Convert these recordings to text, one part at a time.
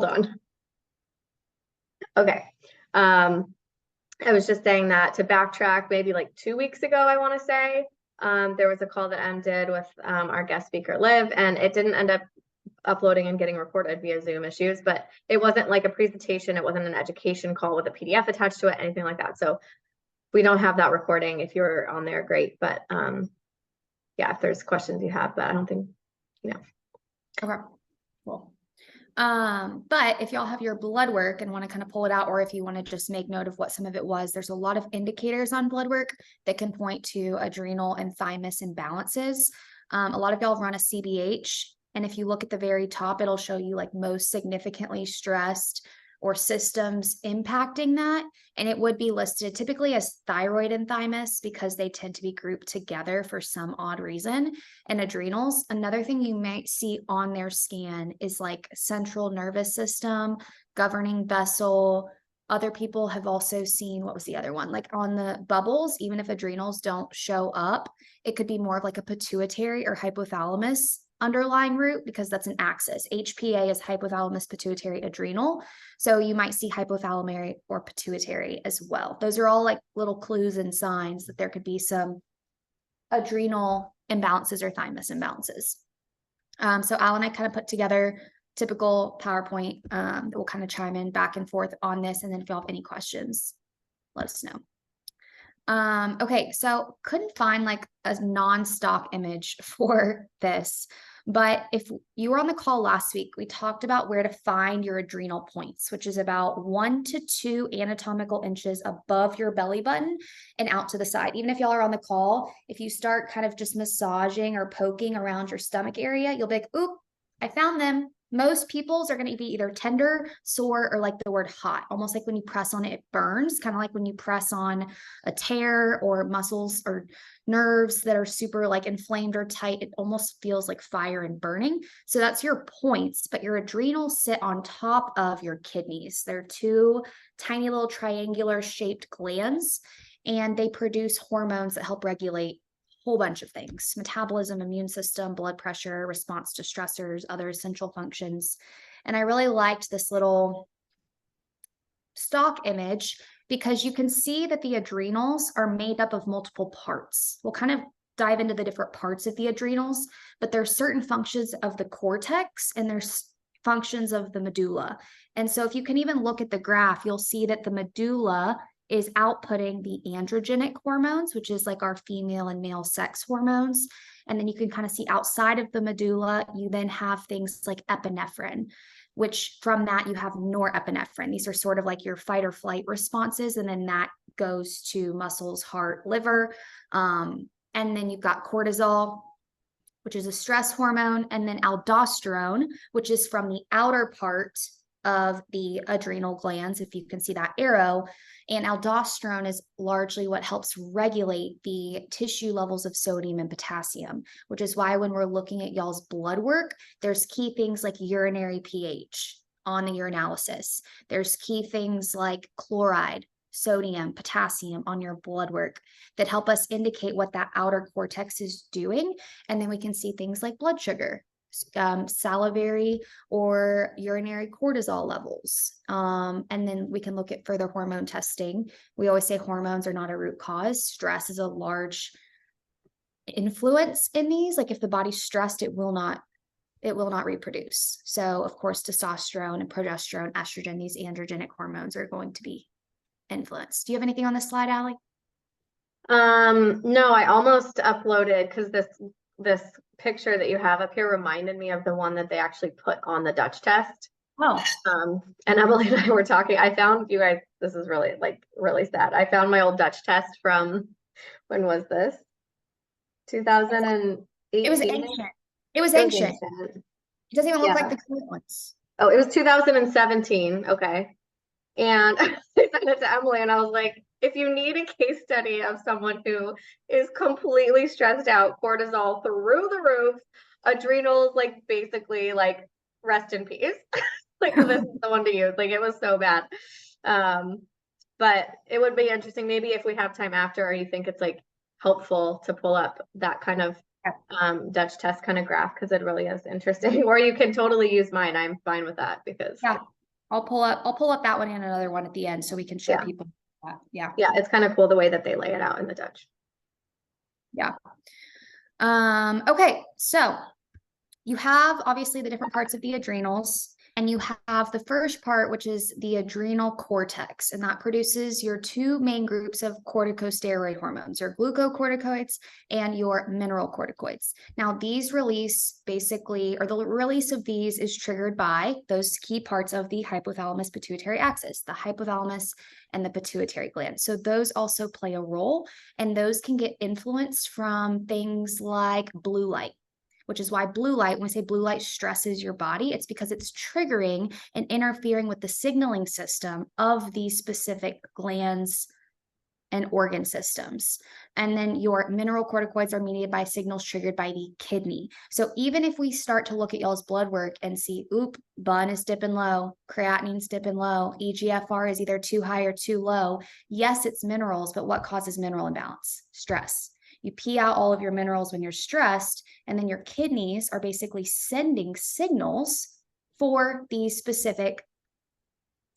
on. Okay. I was just saying that to backtrack, maybe like 2 weeks ago, I want to say, there was a call that Em did with our guest speaker, Liv, and it didn't end up uploading and getting recorded via Zoom issues, but it wasn't like a presentation. It wasn't an education call with a PDF attached to it, anything like that. So we don't have that recording. If you're on there, great. But yeah, if there's questions you have, but I don't think, Okay, cool. But if y'all have your blood work and want to kind of pull it out, or if you want to just make note of what some of it was, there's a lot of indicators on blood work that can point to adrenal and thymus imbalances. A lot of y'all run a CBH, and if you look at the very top, it'll show you like most significantly stressed or systems impacting that. And it would be listed typically as thyroid and thymus because they tend to be grouped together for some odd reason. And adrenals, another thing you might see on their scan is like central nervous system, governing vessel. Other people have also seen, what was the other one? Like on the bubbles, even if adrenals don't show up, it could be more of like a pituitary or hypothalamus underlying root because that's an axis. HPA is hypothalamus, pituitary, adrenal. So you might see hypothalamic or pituitary as well. Those are all like little clues and signs that there could be some adrenal imbalances or thymus imbalances. So Al and I kind of put together typical PowerPoint that will kind of chime in back and forth on this. And then if you have any questions, let us know. Okay, so couldn't find like a non-stock image for this, but if you were on the call last week, we talked about where to find your adrenal points, which is about 1 to 2 anatomical inches above your belly button and out to the side. Even if y'all are on the call, if you start kind of just massaging or poking around your stomach area, you'll be like, oop, I found them. Most people's are going to be either tender, sore, or like the word hot, almost like when you press on it, it burns, kind of like when you press on a tear or muscles or nerves that are super like inflamed or tight, it almost feels like fire and burning. So that's your points, but your adrenals sit on top of your kidneys. They're 2 tiny little triangular shaped glands, and they produce hormones that help regulate whole bunch of things: metabolism, immune system, blood pressure, response to stressors, other essential functions. And I really liked this little stock image because you can see that the adrenals are made up of multiple parts. We'll kind of dive into the different parts of the adrenals, but there's certain functions of the cortex and there's functions of the medulla. And so if you can even look at the graph, you'll see that the medulla is outputting the androgenic hormones, which is like our female and male sex hormones. And then you can kind of see outside of the medulla, you then have things like epinephrine, which from that you have norepinephrine. These are sort of like your fight or flight responses. And then that goes to muscles, heart, liver. And then you've got cortisol, which is a stress hormone, and then aldosterone, which is from the outer part of the adrenal glands, if you can see that arrow. And aldosterone is largely what helps regulate the tissue levels of sodium and potassium, which is why when we're looking at y'all's blood work, there's key things like urinary pH on the urinalysis. There's key things like chloride, sodium, potassium on your blood work that help us indicate what that outer cortex is doing. And then we can see things like blood sugar, salivary or urinary cortisol levels. And then we can look at further hormone testing. We always say hormones are not a root cause. Stress is a large influence in these. Like if the body's stressed, it will not reproduce. So of course, testosterone and progesterone, estrogen, these androgenic hormones are going to be influenced. Do you have anything on this slide, Allie? No, I almost uploaded because this picture that you have up here reminded me of the one that they actually put on the Dutch test. Oh. And Emily and I were talking. I found, you guys, this is really sad. I found my old Dutch test from, when was this? 2018. It was ancient. It doesn't even look like the current ones. Oh, it was 2017. Okay. And I sent it to Emily and I was like, if you need a case study of someone who is completely stressed out, cortisol through the roof, adrenals, like basically like rest in peace. Like this is the one to use. Like it was so bad. But it would be interesting maybe if we have time after, or you think it's like helpful to pull up that kind of Dutch test kind of graph because it really is interesting. Or you can totally use mine. I'm fine with that because I'll pull up that one and another one at the end so we can show people that. Yeah. Yeah, it's kind of cool the way that they lay it out in the Dutch. Yeah. Okay, so you have obviously the different parts of the adrenals, and you have the first part, which is the adrenal cortex, and that produces your two main groups of corticosteroid hormones, your glucocorticoids and your mineralocorticoids. Now, these release basically, or the release of these is triggered by those key parts of the hypothalamus pituitary axis, the hypothalamus and the pituitary gland. So those also play a role, and those can get influenced from things like blue light, which is why blue light, when we say blue light stresses your body, it's because it's triggering and interfering with the signaling system of these specific glands and organ systems. And then your mineralocorticoids are mediated by signals triggered by the kidney. So even if we start to look at y'all's blood work and see, BUN is dipping low, creatinine's dipping low, EGFR is either too high or too low. Yes, it's minerals, but what causes mineral imbalance? Stress. You pee out all of your minerals when you're stressed, and then your kidneys are basically sending signals for these specific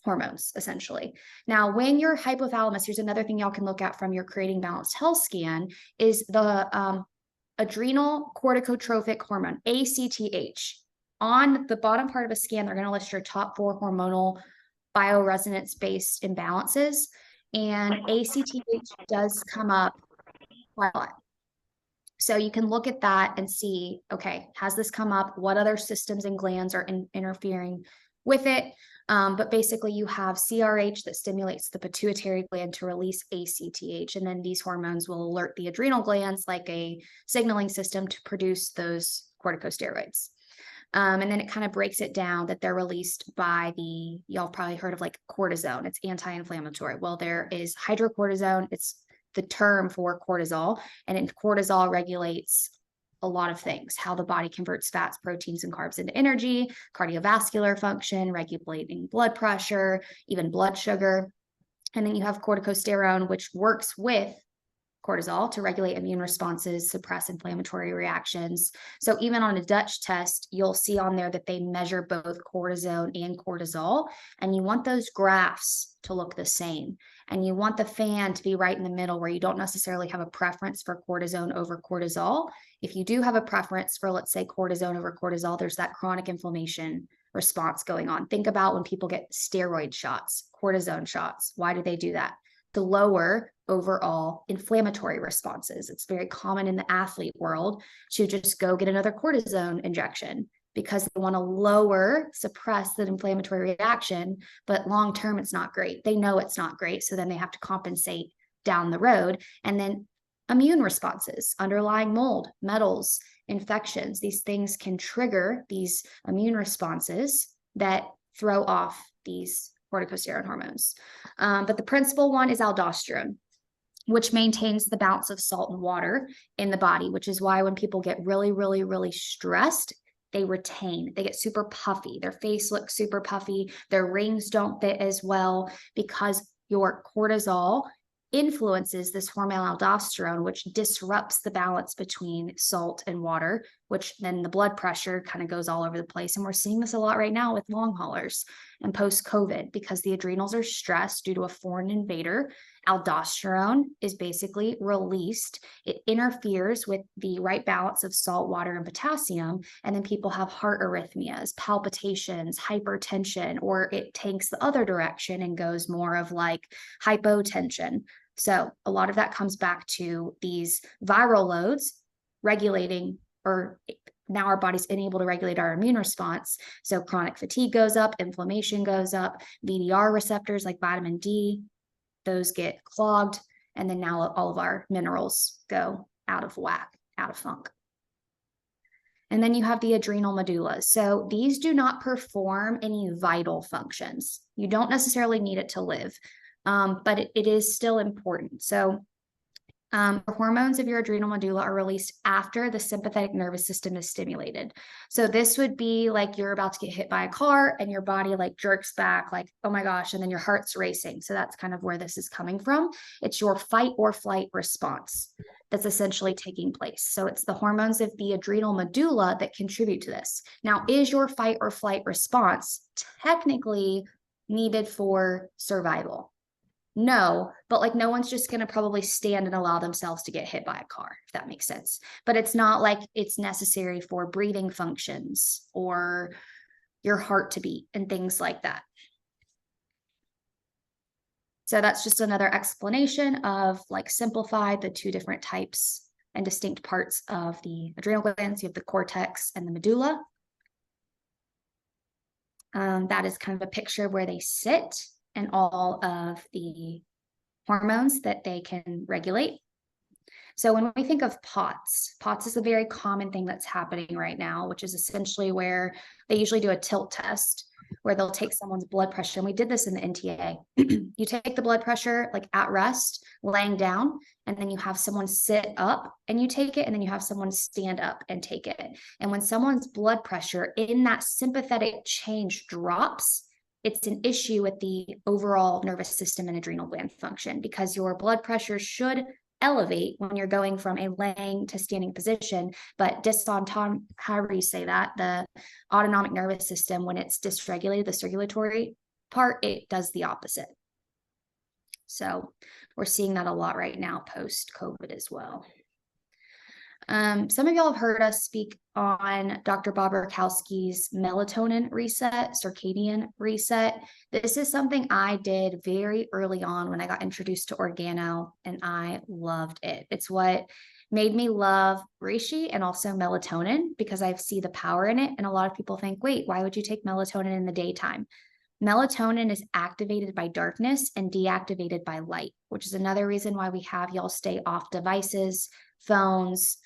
hormones, essentially. Now, when your hypothalamus, here's another thing y'all can look at from your Creating Balanced Health scan, is the adrenal corticotrophic hormone, ACTH. On the bottom part of a scan, they're going to list your top 4 hormonal bioresonance-based imbalances, and ACTH does come up quite a lot. So you can look at that and see, okay, has this come up? What other systems and glands are interfering with it? But basically you have CRH that stimulates the pituitary gland to release ACTH. And then these hormones will alert the adrenal glands like a signaling system to produce those corticosteroids. And then it kind of breaks it down that they're released by y'all probably heard of like cortisone. It's anti-inflammatory. Well, there is hydrocortisone. It's the term for cortisol, and cortisol regulates a lot of things, how the body converts fats, proteins, and carbs into energy, cardiovascular function, regulating blood pressure, even blood sugar. And then you have corticosterone, which works with cortisol to regulate immune responses, suppress inflammatory reactions. So even on a Dutch test, you'll see on there that they measure both cortisone and cortisol, and you want those graphs to look the same. And you want the fan to be right in the middle where you don't necessarily have a preference for cortisone over cortisol. If you do have a preference for, let's say, cortisone over cortisol, there's that chronic inflammation response going on. Think about when people get steroid shots, cortisone shots. Why do they do that? To lower overall inflammatory responses. It's very common in the athlete world to just go get another cortisone injection because they want to suppress the inflammatory reaction, but long-term it's not great. They know it's not great, so then they have to compensate down the road. And then immune responses, underlying mold, metals, infections, these things can trigger these immune responses that throw off these corticosteroid hormones. But the principal one is aldosterone, which maintains the balance of salt and water in the body, which is why when people get really, really, really stressed, they retain, they get super puffy. Their face looks super puffy. Their rings don't fit as well because your cortisol influences this hormone aldosterone, which disrupts the balance between salt and water, which then the blood pressure kind of goes all over the place. And we're seeing this a lot right now with long haulers and post-COVID because the adrenals are stressed due to a foreign invader. Aldosterone is basically released. It interferes with the right balance of salt, water, and potassium. And then people have heart arrhythmias, palpitations, hypertension, or it tanks the other direction and goes more of like hypotension. So a lot of that comes back to these viral loads regulating, or now our body's unable to regulate our immune response. So chronic fatigue goes up, inflammation goes up, VDR receptors like vitamin D, those get clogged. And then now all of our minerals go out of whack, out of funk. And then you have the adrenal medulla. So these do not perform any vital functions. You don't necessarily need it to live. But it is still important. So the hormones of your adrenal medulla are released after the sympathetic nervous system is stimulated. So this would be like you're about to get hit by a car and your body like jerks back like, oh my gosh, and then your heart's racing. So that's kind of where this is coming from. It's your fight or flight response. that's essentially taking place. So it's the hormones of the adrenal medulla that contribute to this. Now, is your fight or flight response technically needed for survival? No, but like no one's just going to probably stand and allow themselves to get hit by a car, if that makes sense. But it's not like it's necessary for breathing functions or your heart to beat and things like that. So that's just another explanation of like simplified the two different types and distinct parts of the adrenal glands. You have the cortex and the medulla. That is kind of a picture of where they sit and all of the hormones that they can regulate. So when we think of POTS is a very common thing that's happening right now, which is essentially where they usually do a tilt test where they'll take someone's blood pressure. And we did this in the NTA. You take the blood pressure like at rest, laying down, and then you have someone sit up and you take it, and then you have someone stand up and take it. And when someone's blood pressure in that sympathetic change drops, it's an issue with the overall nervous system and adrenal gland function, because your blood pressure should elevate when you're going from a laying to standing position, but however you say that, the autonomic nervous system, when it's dysregulated, the circulatory part, it does the opposite. So we're seeing that a lot right now post-COVID as well. Some of y'all have heard us speak on Dr. Bob Rakowski's melatonin reset, circadian reset. This is something I did very early on when I got introduced to organo, and I loved it. It's what made me love reishi and also melatonin, because I see the power in it. And a lot of people think, wait, why would you take melatonin in the daytime? Melatonin is activated by darkness and deactivated by light, which is another reason why we have y'all stay off devices, phones,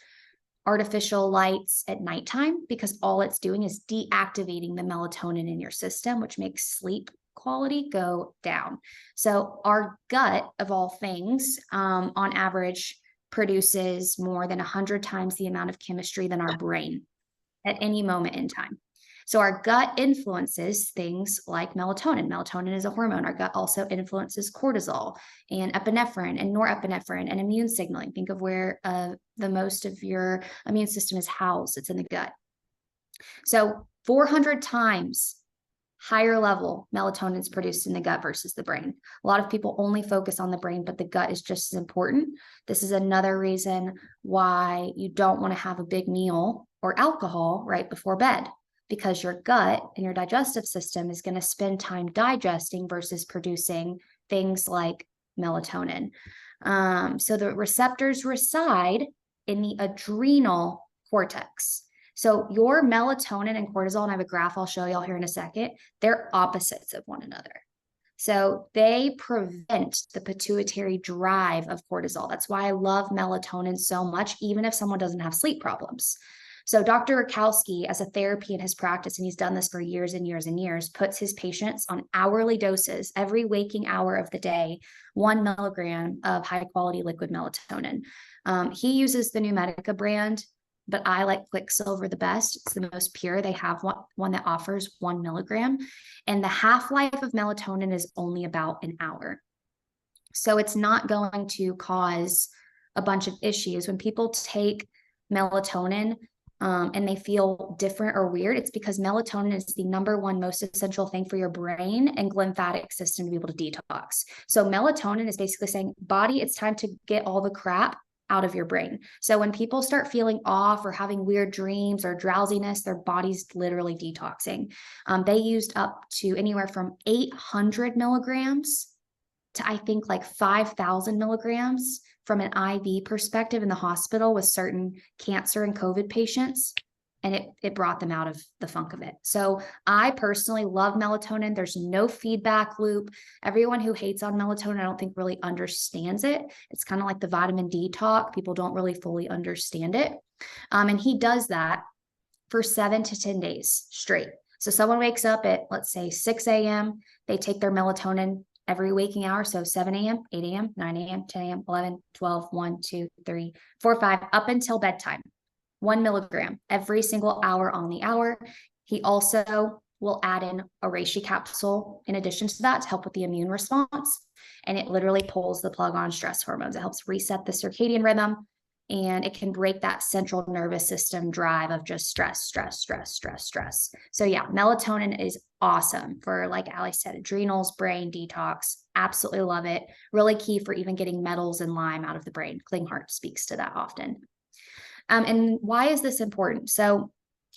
artificial lights at nighttime, because all it's doing is deactivating the melatonin in your system, which makes sleep quality go down. So our gut, of all things, on average, produces more than 100 times the amount of chemistry than our brain at any moment in time. So our gut influences things like melatonin. Melatonin is a hormone. Our gut also influences cortisol and epinephrine and norepinephrine and immune signaling. Think of where the most of your immune system is housed. It's in the gut. So 400 times higher level melatonin is produced in the gut versus the brain. A lot of people only focus on the brain, but the gut is just as important. This is another reason why you don't want to have a big meal or alcohol right before bed, because your gut and your digestive system is going to spend time digesting versus producing things like melatonin. So the receptors reside in the adrenal cortex. So your melatonin and cortisol, and I have a graph I'll show y'all here in a second, they're opposites of one another. So they prevent the pituitary drive of cortisol. That's why I love melatonin so much, even if someone doesn't have sleep problems. So Dr. Rakowski, as a therapy in his practice, and he's done this for years and years and years, puts his patients on hourly doses every waking hour of the day, 1 milligram of high quality liquid melatonin. He uses the Numedica brand, but I like Quicksilver the best. It's the most pure. They have one that offers 1 milligram, and the half-life of melatonin is only about an hour. So it's not going to cause a bunch of issues. When people take melatonin, and they feel different or weird, it's because melatonin is the #1 most essential thing for your brain and lymphatic system to be able to detox. So melatonin is basically saying, body, it's time to get all the crap out of your brain. So when people start feeling off or having weird dreams or drowsiness, their body's literally detoxing. They used up to anywhere from 800 milligrams to, I think, like 5,000 milligrams from an IV perspective in the hospital with certain cancer and COVID patients, and it brought them out of the funk of it. So I personally love melatonin. There's no feedback loop. Everyone who hates on melatonin, I don't think really understands it. It's kind of like the vitamin D talk. People don't really fully understand it. And he does that for 7 to 10 days straight. So someone wakes up at, let's say, 6 a.m., they take their melatonin every waking hour. So 7 a.m., 8 a.m., 9 a.m., 10 a.m., 11, 12, 1, 2, 3, 4, 5, up until bedtime. 1 milligram every single hour on the hour. He also will add in a reishi capsule in addition to that to help with the immune response. And it literally pulls the plug on stress hormones. It helps reset the circadian rhythm. and it can break that central nervous system drive of just stress, stress, stress, stress, stress. So yeah, melatonin is awesome for, like Ali said, adrenals, brain detox. Absolutely love it. Really key for even getting metals and Lyme out of the brain. Klinghardt speaks to that often. And why is this important? So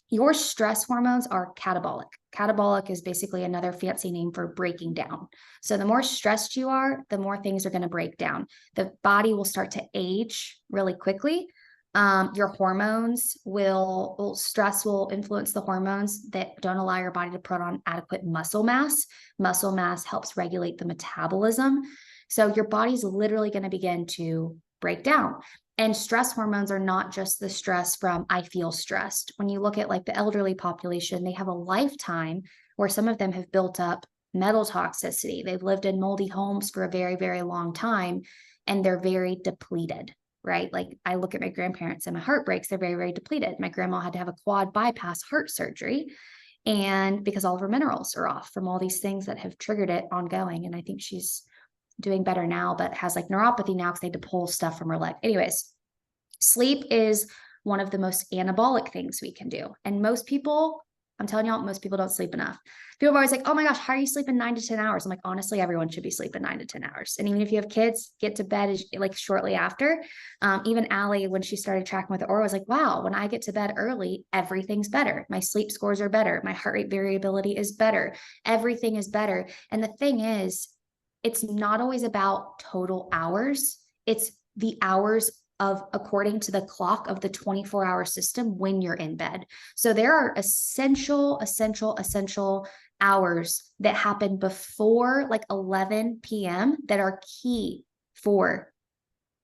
your stress hormones are catabolic. Catabolic is basically another fancy name for breaking down. So the more stressed you are, the more things are going to break down. The body will start to age really quickly. Your hormones stress will influence the hormones that don't allow your body to put on adequate muscle mass. Muscle mass helps regulate the metabolism. So your body's literally going to begin to break down. And stress hormones are not just the stress from I feel stressed. When you look at like the elderly population, they have a lifetime where some of them have built up metal toxicity. They've lived in moldy homes for a very, very long time, and they're very depleted, right? Like I look at my grandparents and my heart breaks, they're very, very depleted. My grandma had to have a quad bypass heart surgery, and because all of her minerals are off from all these things that have triggered it ongoing. And I think she's doing better now, but has like neuropathy now because they had to pull stuff from her leg. Anyways, sleep is one of the most anabolic things we can do. And most people, I'm telling y'all, most people don't sleep enough. People are always like, oh my gosh, how are you sleeping 9 to 10 hours? I'm like, honestly, everyone should be sleeping 9 to 10 hours. And even if you have kids, get to bed like shortly after. Even Allie, when she started tracking with Aura, was like, wow, when I get to bed early, everything's better. My sleep scores are better. My heart rate variability is better. Everything is better. And the thing is, it's not always about total hours. It's the hours of according to the clock of the 24-hour system when you're in bed. So there are essential hours that happen before like 11 p.m. that are key for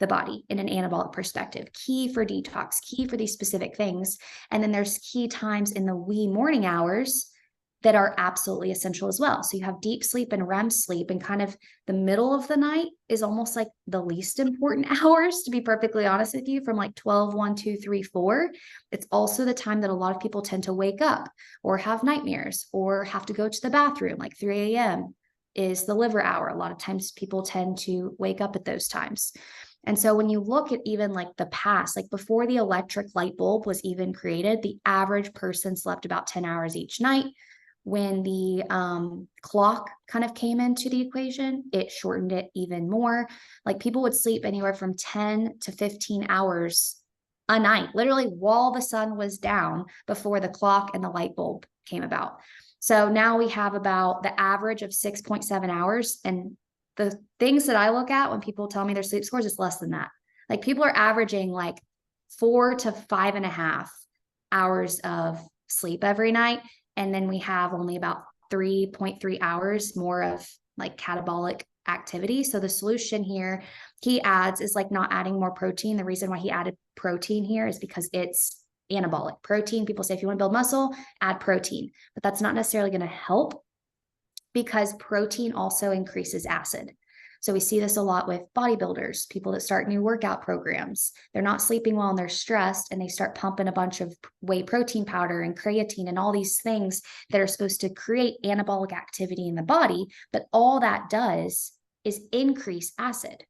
the body in an anabolic perspective, key for detox, key for these specific things. And then there's key times in the wee morning hours that are absolutely essential as well. So you have deep sleep and REM sleep, and kind of the middle of the night is almost like the least important hours, to be perfectly honest with you, from like 12, 1, 2, 3, 4. It's also the time that a lot of people tend to wake up or have nightmares or have to go to the bathroom, like 3 a.m. is the liver hour. A lot of times people tend to wake up at those times. And so when you look at even like the past, like before the electric light bulb was even created, the average person slept about 10 hours each night. When the clock kind of came into the equation, it shortened it even more. Like people would sleep anywhere from 10 to 15 hours a night, literally while the sun was down before the clock and the light bulb came about. So now we have about the average of 6.7 hours. And the things that I look at when people tell me their sleep scores is less than that. Like people are averaging like 4 to 5.5 hours of sleep every night. And then we have only about 3.3 hours more of like catabolic activity. So the solution here he adds is like not adding more protein. The reason why he added protein here is because it's anabolic. Protein, people say if you want to build muscle, add protein, but that's not necessarily going to help because protein also increases acid. So we see this a lot with bodybuilders, people that start new workout programs. They're not sleeping well and they're stressed, and they start pumping a bunch of whey protein powder and creatine and all these things that are supposed to create anabolic activity in the body. But all that does is increase acid.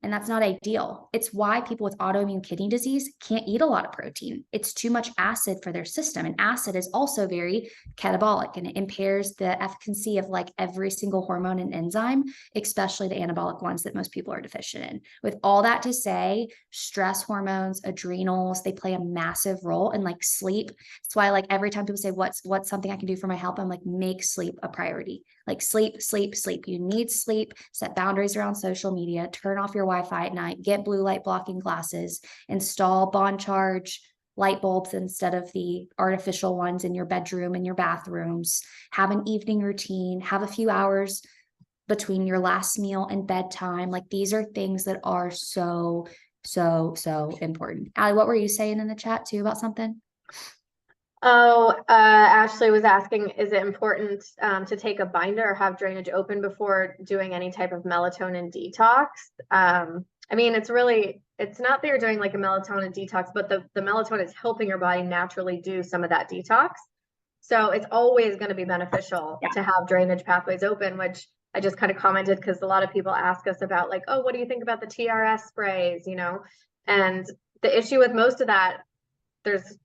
And that's not ideal. It's why people with autoimmune kidney disease can't eat a lot of protein. It's too much acid for their system. And acid is also very catabolic, and it impairs the efficacy of like every single hormone and enzyme, especially the anabolic ones that most people are deficient in. With all that to say, stress hormones, adrenals, they play a massive role in like sleep. That's why like every time people say, what's something I can do for my health? I'm like, make sleep a priority. Like sleep, sleep, sleep. You need sleep. Set boundaries around social media. Turn off your Wi-Fi at night. Get blue light blocking glasses. Install bond charge light bulbs instead of the artificial ones in your bedroom and your bathrooms. Have an evening routine. Have a few hours between your last meal and bedtime. Like these are things that are so important. Allie, what were you saying in the chat too about something? Oh, Ashley was asking, is it important to take a binder or have drainage open before doing any type of melatonin detox? I mean, it's not that you're doing like a melatonin detox, but the melatonin is helping your body naturally do some of that detox. So it's always going to be beneficial to have drainage pathways open, which I just kind of commented because a lot of people ask us about like, oh, what do you think about the TRS sprays, you know? And the issue with most of that, there's,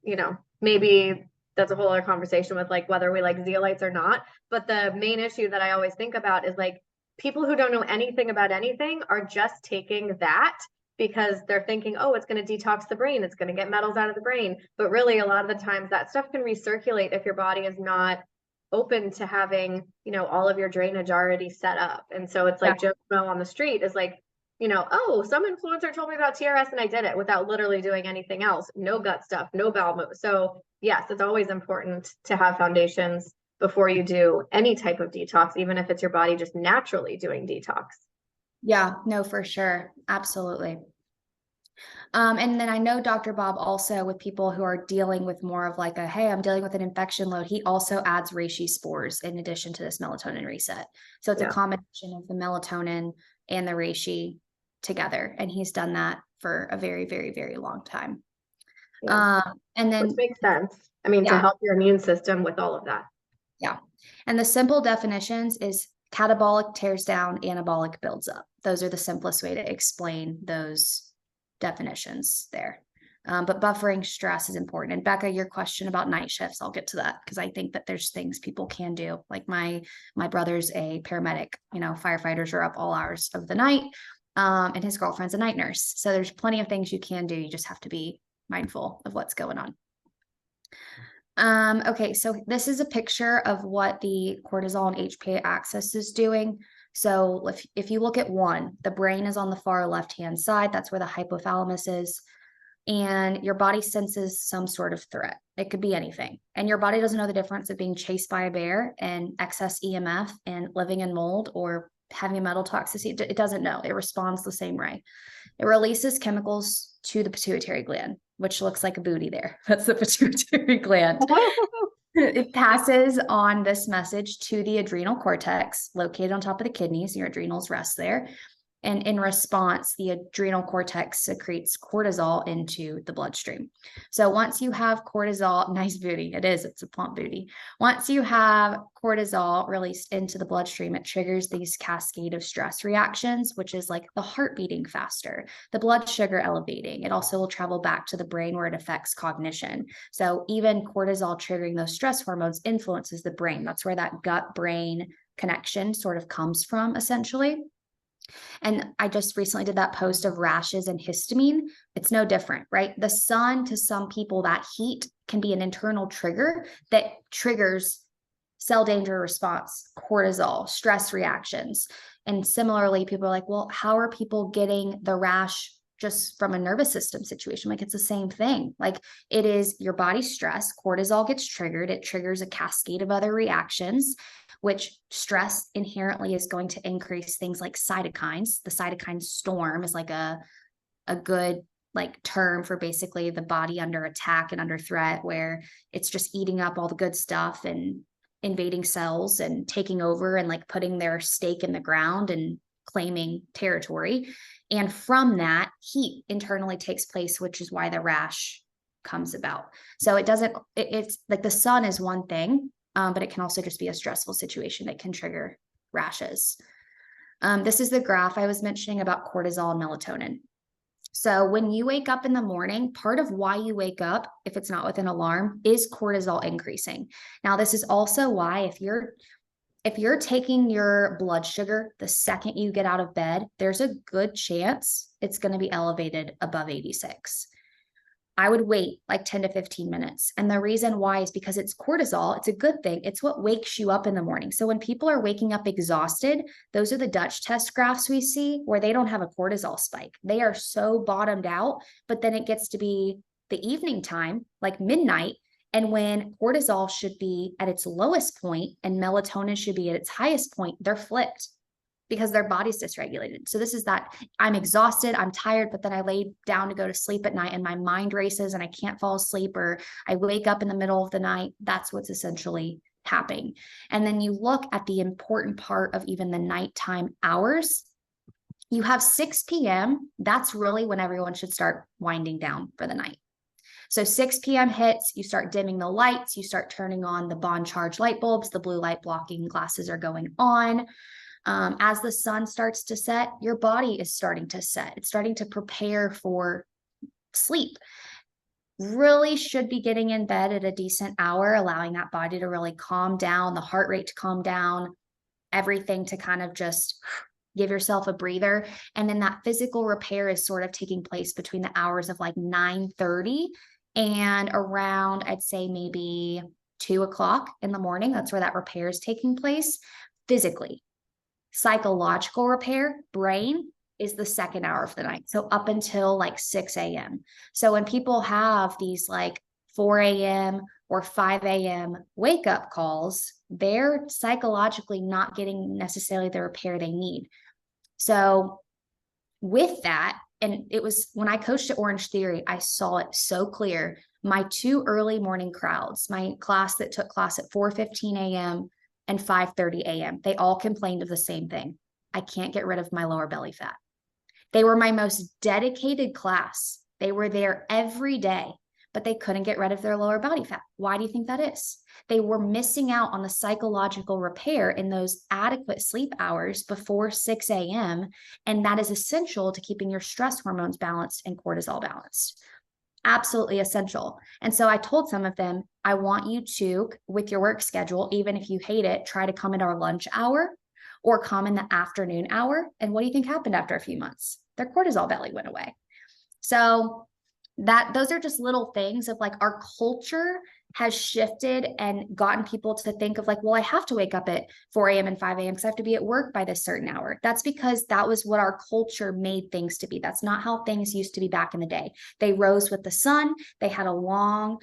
maybe that's a whole other conversation with like whether we like zeolites or not. But the main issue that I always think about is like people who don't know anything about anything are just taking that because they're thinking, oh, it's going to detox the brain, it's going to get metals out of the brain. But really, a lot of the times that stuff can recirculate if your body is not open to having, all of your drainage already set up. And so it's like Joe Schmo on the street is like, oh, some influencer told me about TRS and I did it without literally doing anything else. No gut stuff, no bowel move. So yes, it's always important to have foundations before you do any type of detox, even if it's your body just naturally doing detox. Yeah, no, for sure. Absolutely. And then I know Dr. Bob also with people who are dealing with more of like hey, I'm dealing with an infection load. He also adds reishi spores in addition to this melatonin reset. So it's a combination of the melatonin and the reishi together. And he's done that for a very, very, very long time. Yeah. And then which makes sense. I mean, to help your immune system with all of that. Yeah. And the simple definitions is catabolic tears down, anabolic builds up. Those are the simplest way to explain those definitions there. But buffering stress is important. And Becca, your question about night shifts, I'll get to that because I think that there's things people can do. Like my brother's a paramedic, firefighters are up all hours of the night, and his girlfriend's a night nurse. So there's plenty of things you can do. You just have to be mindful of what's going on. Okay, so this is a picture of what the cortisol and HPA axis is doing. So if you look at one, the brain is on the far left-hand side. That's where the hypothalamus is. And your body senses some sort of threat. It could be anything. And your body doesn't know the difference of being chased by a bear and excess EMF and living in mold or having a metal toxicity. It doesn't know. It responds the same way. It releases chemicals to the pituitary gland, which looks like a booty there. That's the pituitary gland. It passes on this message to the adrenal cortex located on top of the kidneys. Your adrenals rest there. And in response, the adrenal cortex secretes cortisol into the bloodstream. So once you have cortisol, nice booty, it's a plump booty. Once you have cortisol released into the bloodstream, it triggers these cascade of stress reactions, which is like the heart beating faster, the blood sugar elevating. It also will travel back to the brain where it affects cognition. So even cortisol triggering those stress hormones influences the brain. That's where that gut brain connection sort of comes from, essentially. And I just recently did that post of rashes and histamine. It's no different, right? The sun, to some people, that heat can be an internal trigger that triggers cell danger response, cortisol, stress reactions. And similarly, people are like, well, how are people getting the rash just from a nervous system situation? Like, it's the same thing. Like, it is your body's stress, cortisol gets triggered, it triggers a cascade of other reactions, which stress inherently is going to increase things like cytokines. The cytokine storm is like a good like term for basically the body under attack and under threat, where it's just eating up all the good stuff and invading cells and taking over and like putting their stake in the ground and claiming territory. And from that, heat internally takes place, which is why the rash comes about. So it's like the sun is one thing, but it can also just be a stressful situation that can trigger rashes. This is the graph I was mentioning about cortisol and melatonin. So when you wake up in the morning, part of why you wake up, if it's not with an alarm, is cortisol increasing. Now, this is also why if you're taking your blood sugar the second you get out of bed, there's a good chance it's going to be elevated above 86. I would wait like 10 to 15 minutes. And the reason why is because it's cortisol. It's a good thing. It's what wakes you up in the morning. So when people are waking up exhausted, those are the Dutch test graphs we see where they don't have a cortisol spike. They are so bottomed out, but then it gets to be the evening time, like midnight. And when cortisol should be at its lowest point and melatonin should be at its highest point, they're flipped because their body's dysregulated. So this is that I'm exhausted, I'm tired, but then I lay down to go to sleep at night and my mind races and I can't fall asleep, or I wake up in the middle of the night. That's what's essentially happening. And then you look at the important part of even the nighttime hours. You have 6 p.m. That's really when everyone should start winding down for the night. So 6 p.m. hits, you start dimming the lights, you start turning on the bond charge light bulbs, the blue light blocking glasses are going on. As the sun starts to set, your body is starting to set. It's starting to prepare for sleep. Really should be getting in bed at a decent hour, allowing that body to really calm down, the heart rate to calm down, everything to kind of just give yourself a breather. And then that physical repair is sort of taking place between the hours of like 9:30 and around, I'd say maybe 2 o'clock in the morning. That's where that repair is taking place physically. Psychological repair, brain, is the second hour of the night. So up until like 6 a.m. So when people have these like 4 a.m. or 5 a.m. wake up calls, they're psychologically not getting necessarily the repair they need. So with that, and it was when I coached at Orange Theory, I saw it so clear. My two early morning crowds, my class that took class at 4:15 a.m. and 5:30 a.m., they all complained of the same thing. I can't get rid of my lower belly fat. They were my most dedicated class. They were there every day, but they couldn't get rid of their lower body fat. Why do you think that is? They were missing out on the psychological repair in those adequate sleep hours before 6 a.m. And that is essential to keeping your stress hormones balanced and cortisol balanced. Absolutely essential. And so I told some of them, I want you to, with your work schedule, even if you hate it, try to come at our lunch hour or come in the afternoon hour. And what do you think happened after a few months? Their cortisol belly went away. So those are just little things of like our culture has shifted and gotten people to think of like, well, I have to wake up at 4 a.m. and 5 a.m. because I have to be at work by this certain hour. That's because that was what our culture made things to be. That's not how things used to be back in the day. They rose with the sun. They had a long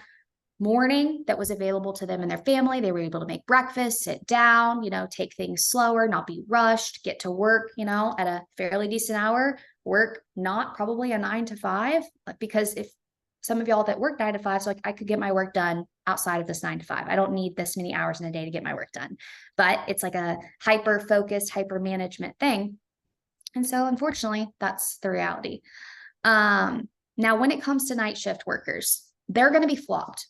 morning that was available to them and their family. They were able to make breakfast, sit down, take things slower, not be rushed, get to work, at a fairly decent hour, work not probably a 9 to 5, because if some of y'all that work 9 to 5, so like I could get my work done outside of this 9 to 5. I don't need this many hours in a day to get my work done, but it's like a hyper focused, hyper management thing. And so unfortunately, that's the reality. Now, when it comes to night shift workers, they're going to be flopped.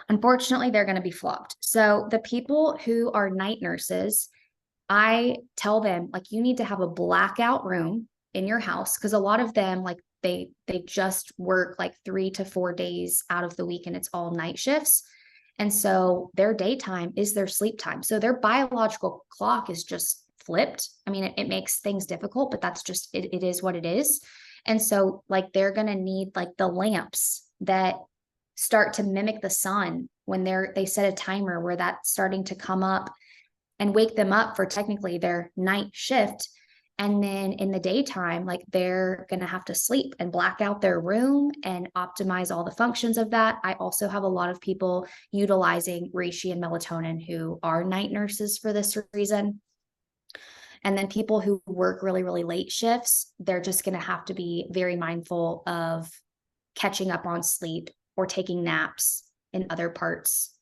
Unfortunately, they're going to be flopped. So the people who are night nurses, I tell them like, you need to have a blackout room in your house, because a lot of them, like they just work like 3 to 4 days out of the week and it's all night shifts. And so their daytime is their sleep time. So their biological clock is just flipped. I mean, it makes things difficult, but that's just, it is what it is. And so like, they're going to need like the lamps that start to mimic the sun when they set a timer where that's starting to come up and wake them up for technically their night shift. And then in the daytime, like they're going to have to sleep and black out their room and optimize all the functions of that. I also have a lot of people utilizing reishi and melatonin who are night nurses for this reason. And then people who work really, really late shifts, they're just going to have to be very mindful of catching up on sleep or taking naps in other parts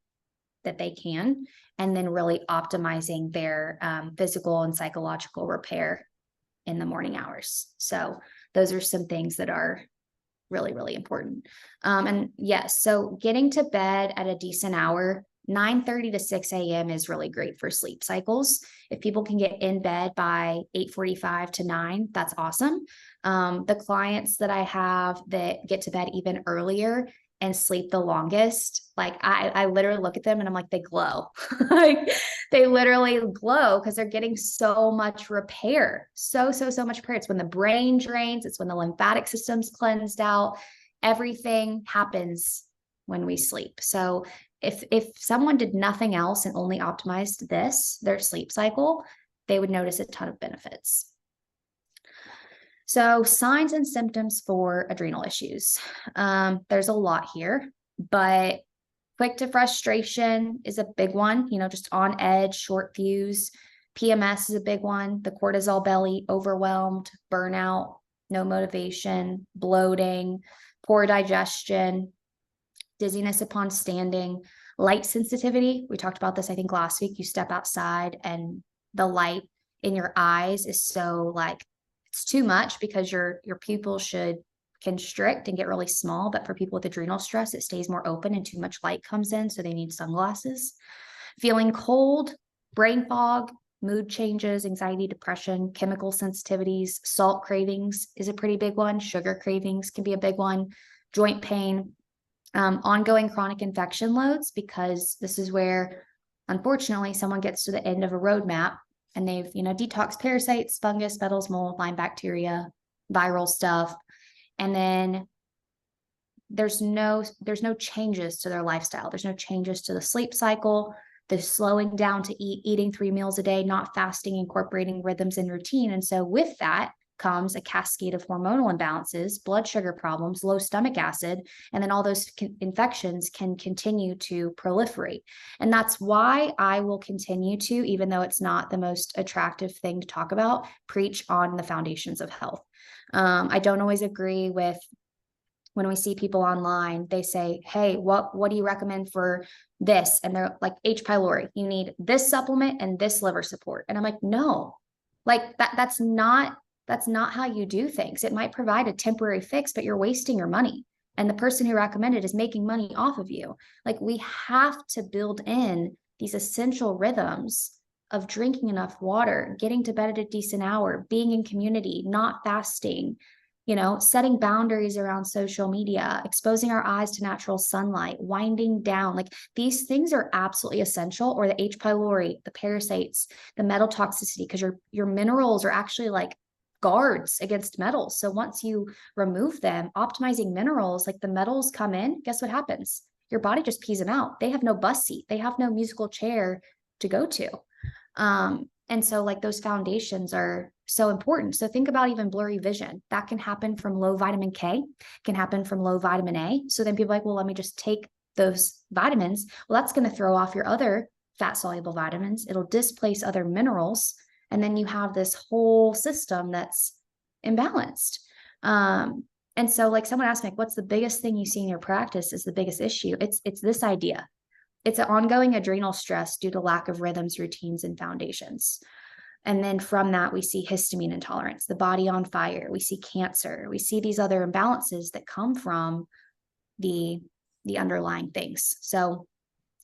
that they can, and then really optimizing their physical and psychological repair in the morning hours. So those are some things that are really, really important. And yes, so getting to bed at a decent hour, 9:30 to 6 a.m. is really great for sleep cycles. If people can get in bed by 8:45 to 9, that's awesome. The clients that I have that get to bed even earlier and sleep the longest, like I literally look at them and I'm like, they glow. Like they literally glow because they're getting so much repair. So much repair. It's when the brain drains, it's when the lymphatic system's cleansed out. Everything happens when we sleep. So if someone did nothing else and only optimized their sleep cycle, they would notice a ton of benefits. So signs and symptoms for adrenal issues. There's a lot here, but quick to frustration is a big one, just on edge, short fuse. PMS is a big one. The cortisol belly, overwhelmed, burnout, no motivation, bloating, poor digestion, dizziness upon standing, light sensitivity. We talked about this, I think, last week. You step outside and the light in your eyes is so like, it's too much because your pupils should constrict and get really small. But for people with adrenal stress, it stays more open and too much light comes in. So they need sunglasses. Feeling cold, brain fog, mood changes, anxiety, depression, chemical sensitivities, salt cravings is a pretty big one. Sugar cravings can be a big one. joint pain, ongoing chronic infection loads, because this is where, unfortunately, someone gets to the end of a roadmap and they've, detoxed parasites, fungus, metals, mold, Lyme bacteria, viral stuff. And then there's no changes to their lifestyle. There's no changes to the sleep cycle, the slowing down to eating 3 meals a day, not fasting, incorporating rhythms and routine. And so with that comes a cascade of hormonal imbalances, blood sugar problems, low stomach acid, and then all those infections can continue to proliferate. And that's why I will continue to, even though it's not the most attractive thing to talk about, preach on the foundations of health. I don't always agree with when we see people online, they say, hey, what do you recommend for this? And they're like, H. pylori, you need this supplement and this liver support. And I'm like, no, like that's not how you do things. It might provide a temporary fix, but you're wasting your money. And the person who recommended is making money off of you. Like, we have to build in these essential rhythms of drinking enough water, getting to bed at a decent hour, being in community, not fasting, setting boundaries around social media, exposing our eyes to natural sunlight, winding down. Like, these things are absolutely essential, or the H. pylori, the parasites, the metal toxicity, because your minerals are actually like guards against metals. So once you remove them, optimizing minerals, like the metals come in, guess what happens? Your body just pees them out. They have no bus seat. They have no musical chair to go to. And so like those foundations are so important. So think about even blurry vision. That can happen from low vitamin K, can happen from low vitamin A. So then people are like, well, let me just take those vitamins. Well, that's going to throw off your other fat soluble vitamins. It'll displace other minerals. And then you have this whole system that's imbalanced. And so like someone asked me, like, what's the biggest thing you see in your practice is the biggest issue? It's this idea. It's an ongoing adrenal stress due to lack of rhythms, routines, and foundations. And then from that, we see histamine intolerance, the body on fire. We see cancer. We see these other imbalances that come from the underlying things. So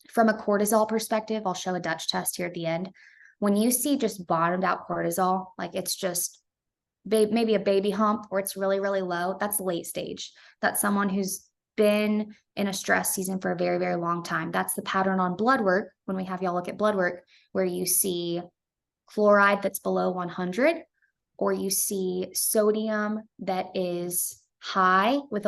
from a cortisol perspective, I'll show a Dutch test here at the end. When you see just bottomed out cortisol, like it's just maybe a baby hump or it's really, really low, that's late stage. That's someone who's been in a stress season for a very, very long time. That's the pattern on blood work. When we have y'all look at blood work, where you see chloride that's below 100, or you see sodium that is high with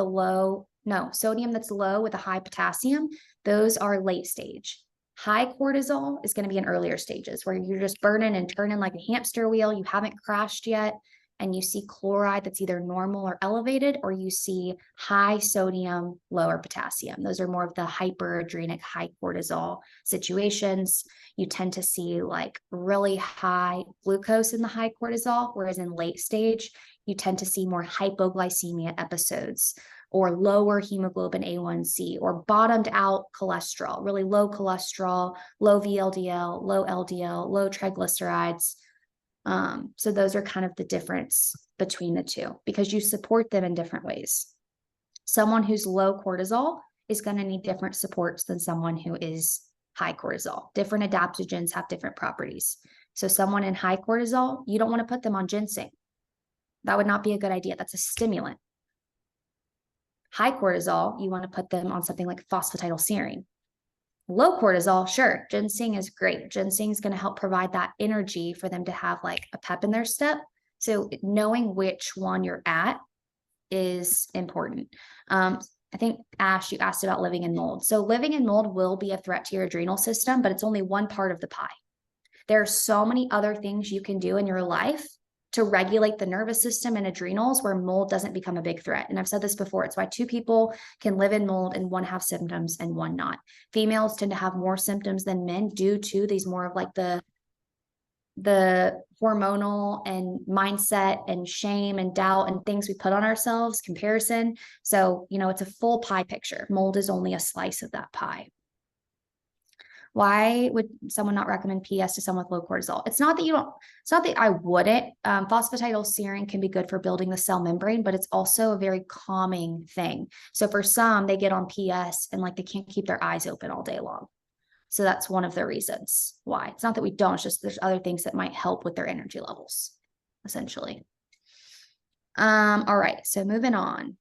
sodium that's low with a high potassium. Those are late stage. High cortisol is going to be in earlier stages where you're just burning and turning like a hamster wheel. You haven't crashed yet. And you see chloride that's either normal or elevated, or you see high sodium, lower potassium. Those are more of the hyperadrenic, high cortisol situations. You tend to see like really high glucose in the high cortisol, whereas in late stage, you tend to see more hypoglycemia episodes, or lower hemoglobin A1C, or bottomed out cholesterol, really low cholesterol, low VLDL, low LDL, low triglycerides. So those are kind of the difference between the two, because you support them in different ways. Someone who's low cortisol is going to need different supports than someone who is high cortisol. Different adaptogens have different properties. So someone in high cortisol, you don't want to put them on ginseng. That would not be a good idea. That's a stimulant. High cortisol, you want to put them on something like phosphatidylserine. Low cortisol, sure, ginseng is great. Ginseng is going to help provide that energy for them to have like a pep in their step. So knowing which one you're at is important. I think, Ash, you asked about living in mold. So living in mold will be a threat to your adrenal system, but it's only one part of the pie. There are so many other things you can do in your life to regulate the nervous system and adrenals where mold doesn't become a big threat. And I've said this before, it's why 2 people can live in mold and one have symptoms and one not. Females tend to have more symptoms than men due to these more of like the hormonal and mindset and shame and doubt and things we put on ourselves, comparison. So, it's a full pie picture. Mold is only a slice of that pie. Why would someone not recommend PS to someone with low cortisol? It's not that I wouldn't. Phosphatidylserine can be good for building the cell membrane, but it's also a very calming thing. So for some, they get on PS and like they can't keep their eyes open all day long. So that's one of the reasons why. It's not that we don't, it's just there's other things that might help with their energy levels, essentially. All right, so moving on.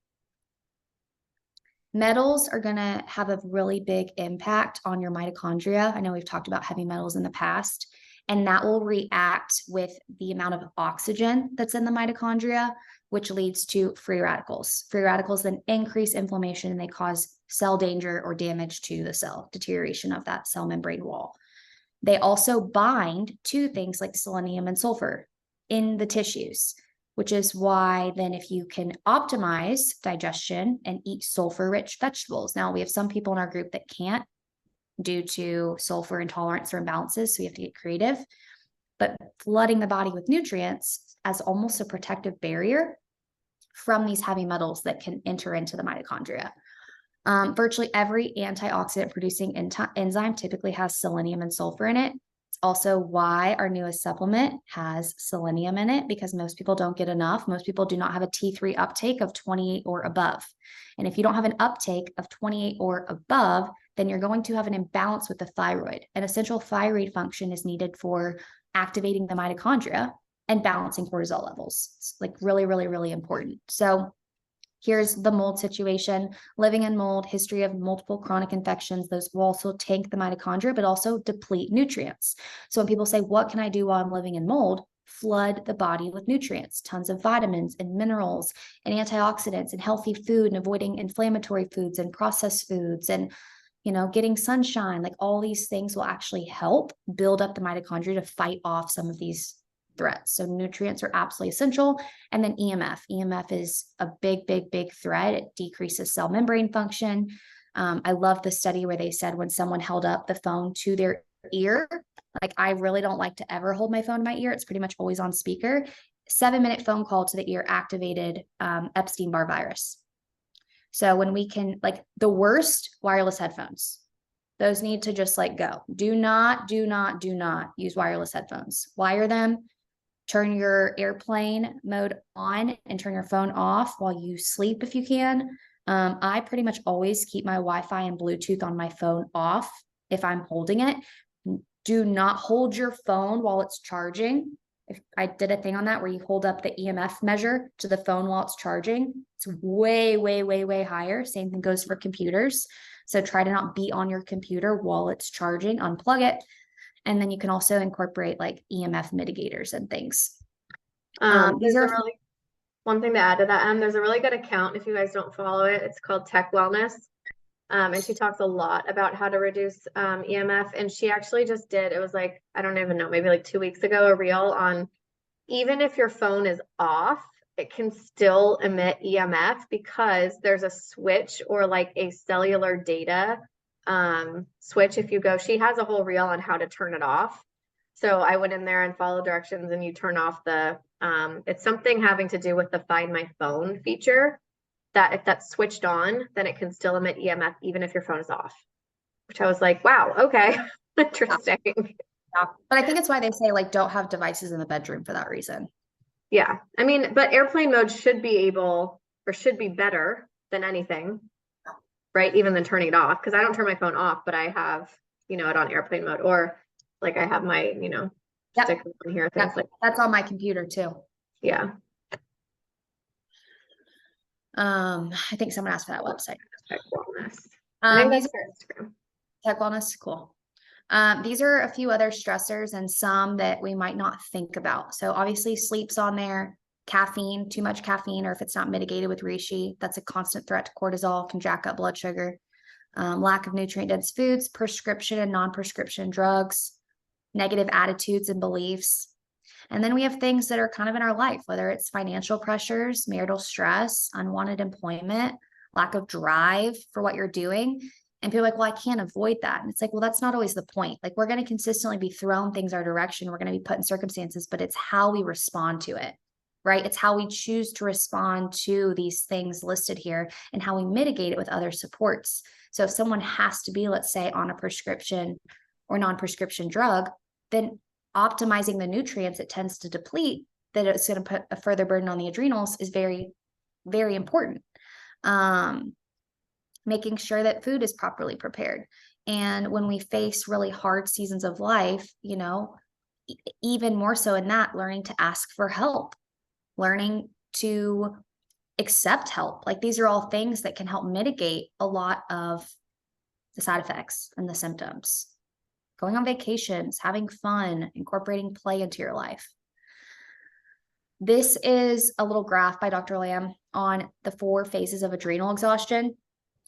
Metals are going to have a really big impact on your mitochondria. I know we've talked about heavy metals in the past, and that will react with the amount of oxygen that's in the mitochondria, which leads to free radicals. Free radicals then increase inflammation and they cause cell danger or damage to the cell, deterioration of that cell membrane wall. They also bind to things like selenium and sulfur in the tissues, which is why then if you can optimize digestion and eat sulfur-rich vegetables. Now, we have some people in our group that can't due to sulfur intolerance or imbalances, so we have to get creative. But flooding the body with nutrients as almost a protective barrier from these heavy metals that can enter into the mitochondria. Virtually every antioxidant producing enzyme typically has selenium and sulfur in it. It's also why our newest supplement has selenium in it, because most people don't get enough. Most people do not have a T3 uptake of 28 or above. And if you don't have an uptake of 28 or above, then you're going to have an imbalance with the thyroid. And essential thyroid function is needed for activating the mitochondria and balancing cortisol levels. It's like really, really, really important. So here's the mold situation. Living in mold, history of multiple chronic infections. Those will also tank the mitochondria, but also deplete nutrients. So when people say, what can I do while I'm living in mold? Flood the body with nutrients, tons of vitamins and minerals and antioxidants and healthy food, and avoiding inflammatory foods and processed foods, and getting sunshine. Like all these things will actually help build up the mitochondria to fight off some of these threats. So nutrients are absolutely essential. And then EMF. EMF is a big, big, big threat. It decreases cell membrane function. I love the study where they said when someone held up the phone to their ear, like I really don't like to ever hold my phone to my ear. It's pretty much always on speaker. 7-minute phone call to the ear activated Epstein-Barr virus. So when we can, like the worst wireless headphones, those need to just go. Do not use wireless headphones. Wire them. Turn your airplane mode on and turn your phone off while you sleep if you can. I pretty much always keep my Wi-Fi and Bluetooth on my phone off if I'm holding it. Do not hold your phone while it's charging. If I did a thing on that where you hold up the EMF measure to the phone while it's charging, it's way, way, way, way higher. Same thing goes for computers. So try to not be on your computer while it's charging, unplug it. And then you can also incorporate like EMF mitigators and things. These are really one thing to add to that. There's a really good account if you guys don't follow it. It's called Tech Wellness. And she talks a lot about how to reduce EMF. And she actually just did, it was like, I don't even know, maybe like 2 weeks ago, a reel on even if your phone is off, it can still emit EMF because there's a switch or like a cellular data switch. If you go, she has a whole reel on how to turn it off. So I went in there and followed directions, and you turn off the, it's something having to do with the Find My Phone feature, that if that's switched on, then it can still emit EMF even if your phone is off, which I was like, wow, okay, interesting. Yeah. But I think it's why they say don't have devices in the bedroom for that reason. Yeah. I mean, but airplane mode should be able, or should be better than anything, right? Even than turning it off. Cause I don't turn my phone off, but I have, it on airplane mode, or like I have my, sticker on here, things like that's on my computer too. Yeah. I think someone asked for that website. Tech Wellness. I think that's for Instagram. Tech Wellness, cool. These are a few other stressors and some that we might not think about. So obviously sleep's on there, caffeine, too much caffeine, or if it's not mitigated with reishi, that's a constant threat to cortisol, can jack up blood sugar. Lack of nutrient-dense foods, prescription and non-prescription drugs, negative attitudes and beliefs. And then we have things that are kind of in our life, whether it's financial pressures, marital stress, unwanted employment, lack of drive for what you're doing. And people are like, well, I can't avoid that. And it's like, well, that's not always the point. Like we're going to consistently be thrown things our direction. We're going to be put in circumstances, but it's how we respond to it, right? It's how we choose to respond to these things listed here and how we mitigate it with other supports. So if someone has to be, let's say, on a prescription or non-prescription drug, then optimizing the nutrients it tends to deplete, that it's going to put a further burden on the adrenals, is very, very important. Making sure that food is properly prepared. And when we face really hard seasons of life, even more so in that, learning to ask for help, learning to accept help. Like these are all things that can help mitigate a lot of the side effects and the symptoms. Going on vacations, having fun, incorporating play into your life. This is a little graph by Dr. Lamb on the 4 phases of adrenal exhaustion.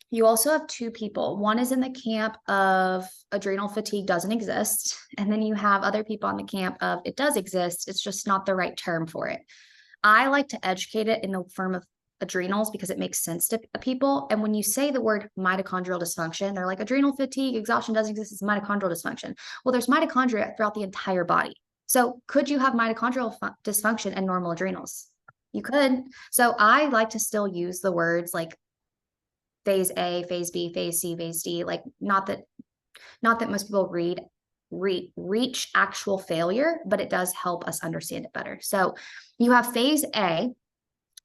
You also have 2 people. One is in the camp of adrenal fatigue doesn't exist. And then you have other people on the camp of it does exist. It's just not the right term for it. I like to educate it in the form of adrenals because it makes sense to people. And when you say the word mitochondrial dysfunction, they're like adrenal fatigue, exhaustion doesn't exist. It's mitochondrial dysfunction. Well, there's mitochondria throughout the entire body. So could you have mitochondrial dysfunction and normal adrenals? You could. So I like to still use the words like phase A, phase B, phase C, phase D, like not that most people reach actual failure, but it does help us understand it better. So you have phase A.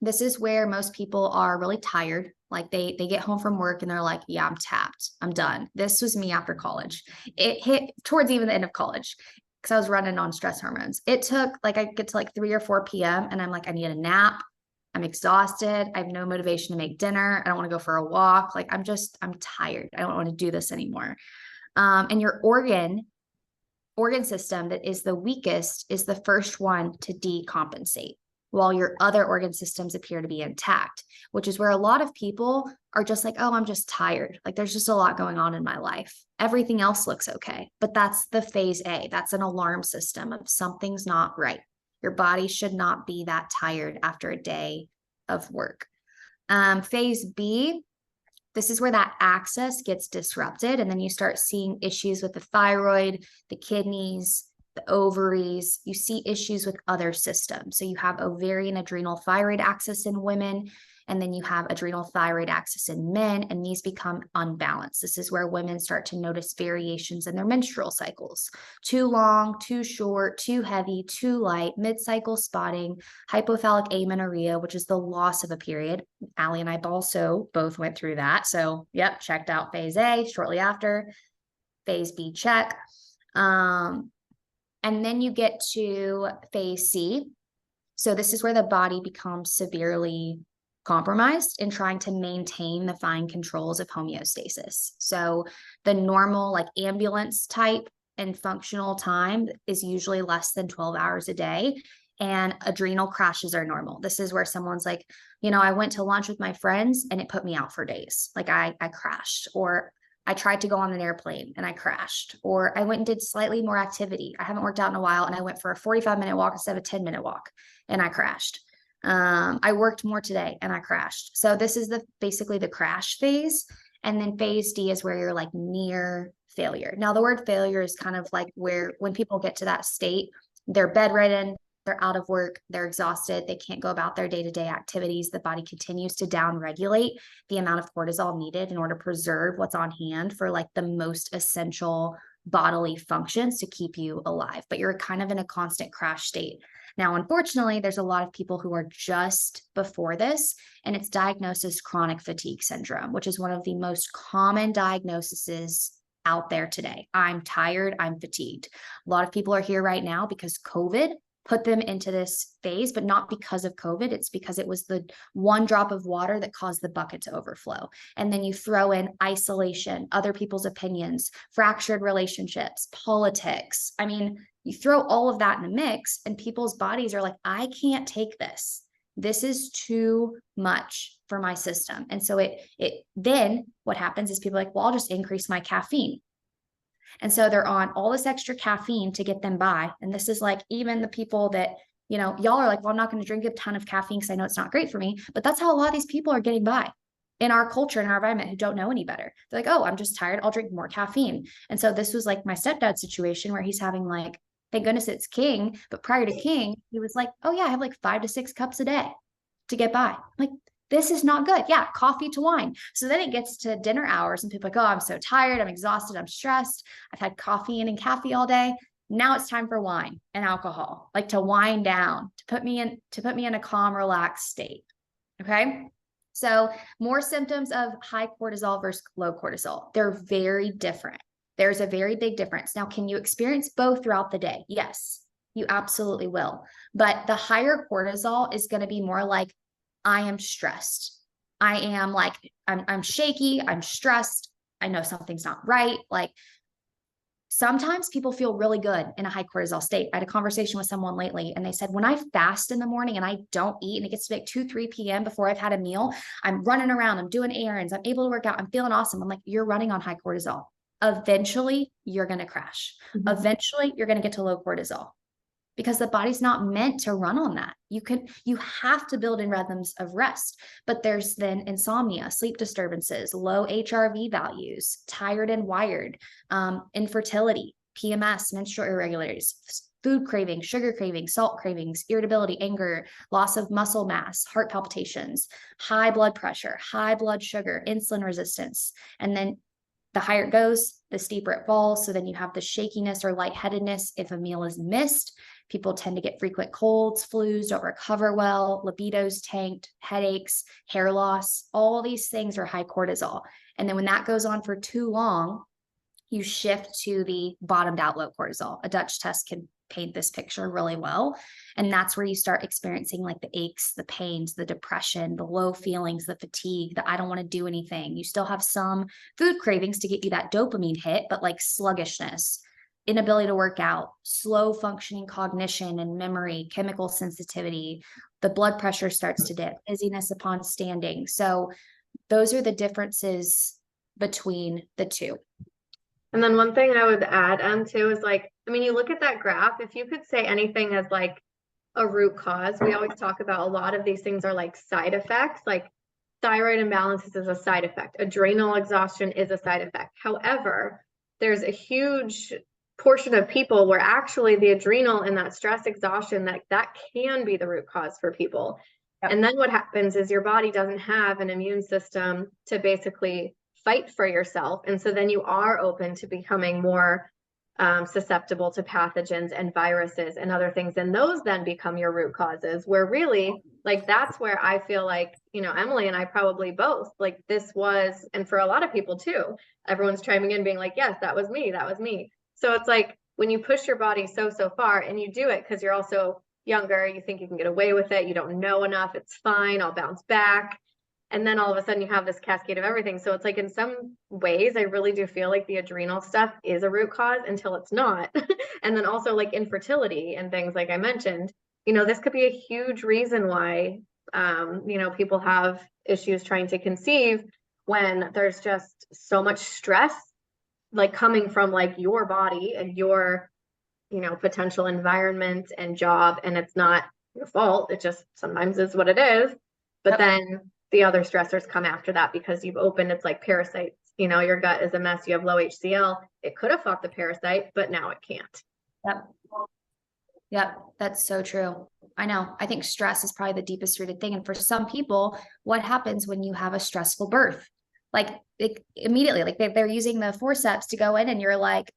This is where most people are really tired. Like they get home from work and they're like, yeah, I'm tapped. I'm done. This was me after college. It hit towards even the end of college because I was running on stress hormones. It took like, I get to like 3 or 4 p.m. and I'm like, I need a nap. I'm exhausted. I have no motivation to make dinner. I don't want to go for a walk. Like I'm tired. I don't want to do this anymore. And your organ system that is the weakest is the first one to decompensate, while your other organ systems appear to be intact, which is where a lot of people are just like, oh, I'm just tired. Like there's just a lot going on in my life. Everything else looks okay. But that's the phase A. That's an alarm system of something's not right. Your body should not be that tired after a day of work. Phase B, this is where that axis gets disrupted. And then you start seeing issues with the thyroid, the kidneys, the ovaries. You see issues with other systems. So you have ovarian, adrenal, thyroid axis in women, and then you have adrenal thyroid axis in men, and these become unbalanced. This is where women start to notice variations in their menstrual cycles. Too long, too short, too heavy, too light, mid-cycle spotting, hypothalamic amenorrhea, which is the loss of a period. Allie and I also both went through that. So yep, checked out phase A shortly after. Phase B, check. And then you get to phase C. So this is where the body becomes severely compromised in trying to maintain the fine controls of homeostasis. So the normal like ambulance type and functional time is usually less than 12 hours a day. And adrenal crashes are normal. This is where someone's like, I went to lunch with my friends and it put me out for days. Like I crashed, or I tried to go on an airplane and I crashed, or I went and did slightly more activity. I haven't worked out in a while and I went for a 45-minute walk instead of a 10-minute walk and I crashed. I worked more today and I crashed. So this is basically the crash phase. And then phase D is where you're like near failure. Now the word failure is kind of like when people get to that state, they're bedridden, they're out of work, they're exhausted, they can't go about their day-to-day activities. The body continues to down-regulate the amount of cortisol needed in order to preserve what's on hand for like the most essential bodily functions to keep you alive. But you're kind of in a constant crash state. Now, unfortunately, there's a lot of people who are just before this, and it's diagnosed as chronic fatigue syndrome, which is one of the most common diagnoses out there today. I'm tired, I'm fatigued. A lot of people are here right now because COVID put them into this phase, but not because of COVID. It's because it was the one drop of water that caused the bucket to overflow. And then you throw in isolation, other people's opinions, fractured relationships, politics. I mean, you throw all of that in the mix and people's bodies are like, I can't take this. This is too much for my system. And so then what happens is people are like, well, I'll just increase my caffeine. And so they're on all this extra caffeine to get them by. And this is like, even the people that, y'all are like, well, I'm not going to drink a ton of caffeine because I know it's not great for me. But that's how a lot of these people are getting by in our culture, in our environment, who don't know any better. They're like, oh, I'm just tired. I'll drink more caffeine. And so this was like my stepdad's situation where he's having like, thank goodness it's King. But prior to King, he was like, oh yeah, I have like 5 to 6 cups a day to get by. I'm like, this is not good. Yeah, coffee to wine. So then it gets to dinner hours and people are like, oh, I'm so tired. I'm exhausted. I'm stressed. I've had coffee and coffee all day. Now it's time for wine and alcohol, like to wind down, to put me in a calm, relaxed state. Okay. So more symptoms of high cortisol versus low cortisol. They're very different. There's a very big difference. Now, can you experience both throughout the day? Yes, you absolutely will. But the higher cortisol is going to be more like I am stressed. I am like, I'm shaky. I'm stressed. I know something's not right. Like sometimes people feel really good in a high cortisol state. I had a conversation with someone lately and they said, when I fast in the morning and I don't eat and it gets to like 2, 3 p.m. before I've had a meal, I'm running around, I'm doing errands, I'm able to work out, I'm feeling awesome. I'm like, you're running on high cortisol. Eventually, you're going to crash. Eventually, you're going to get to low cortisol because the body's not meant to run on that. You have to build in rhythms of rest, but there's then insomnia, sleep disturbances, low HRV values, tired and wired, infertility, PMS, menstrual irregularities, food cravings, sugar cravings, salt cravings, irritability, anger, loss of muscle mass, heart palpitations, high blood pressure, high blood sugar, insulin resistance. And then the higher it goes, the steeper it falls. So then you have the shakiness or lightheadedness if a meal is missed. People tend to get frequent colds, flus, don't recover well, libido's tanked, headaches, hair loss. All these things are high cortisol. And then when that goes on for too long, you shift to the bottomed out low cortisol. A Dutch test can paint this picture really well. And that's where you start experiencing like the aches, the pains, the depression, the low feelings, the fatigue, the I don't want to do anything. You still have some food cravings to get you that dopamine hit, but like sluggishness, inability to work out, slow functioning cognition and memory, chemical sensitivity, the blood pressure starts to dip, dizziness upon standing. So those are the differences between the two. And then one thing I would add too is like, I mean, you look at that graph, if you could say anything as like a root cause, we always talk about a lot of these things are like side effects, like thyroid imbalances is a side effect, adrenal exhaustion is a side effect. However, there's a huge portion of people where actually the adrenal and that stress exhaustion, that can be the root cause for people. Yep. And then what happens is your body doesn't have an immune system to basically fight for yourself. And so then you are open to becoming more susceptible to pathogens and viruses and other things. And those then become your root causes, where really, like, that's where I feel like, you know, Emily and I probably both, like, this was, and for a lot of people too, everyone's chiming in being like, yes, that was me, that was me. So it's like, when you push your body so far and you do it because you're also younger, you think you can get away with it, you don't know enough, it's fine, I'll bounce back. And then all of a sudden you have this cascade of everything. So it's like, in some ways, I really do feel like the adrenal stuff is a root cause until it's not. And then also like infertility and things like I mentioned, you know, this could be a huge reason why, you know, people have issues trying to conceive when there's just so much stress, like coming from like your body and your, you know, potential environment and job. And it's not your fault. It just sometimes is what it is. But then the other stressors come after that because you've opened, it's like parasites, you know, your gut is a mess, you have low HCl, it could have fought the parasite, but now it can't. Yep, that's so true. I know. I think stress is probably the deepest rooted thing. And for some people, what happens when you have a stressful birth? Like immediately, like they're using the forceps to go in and you're like,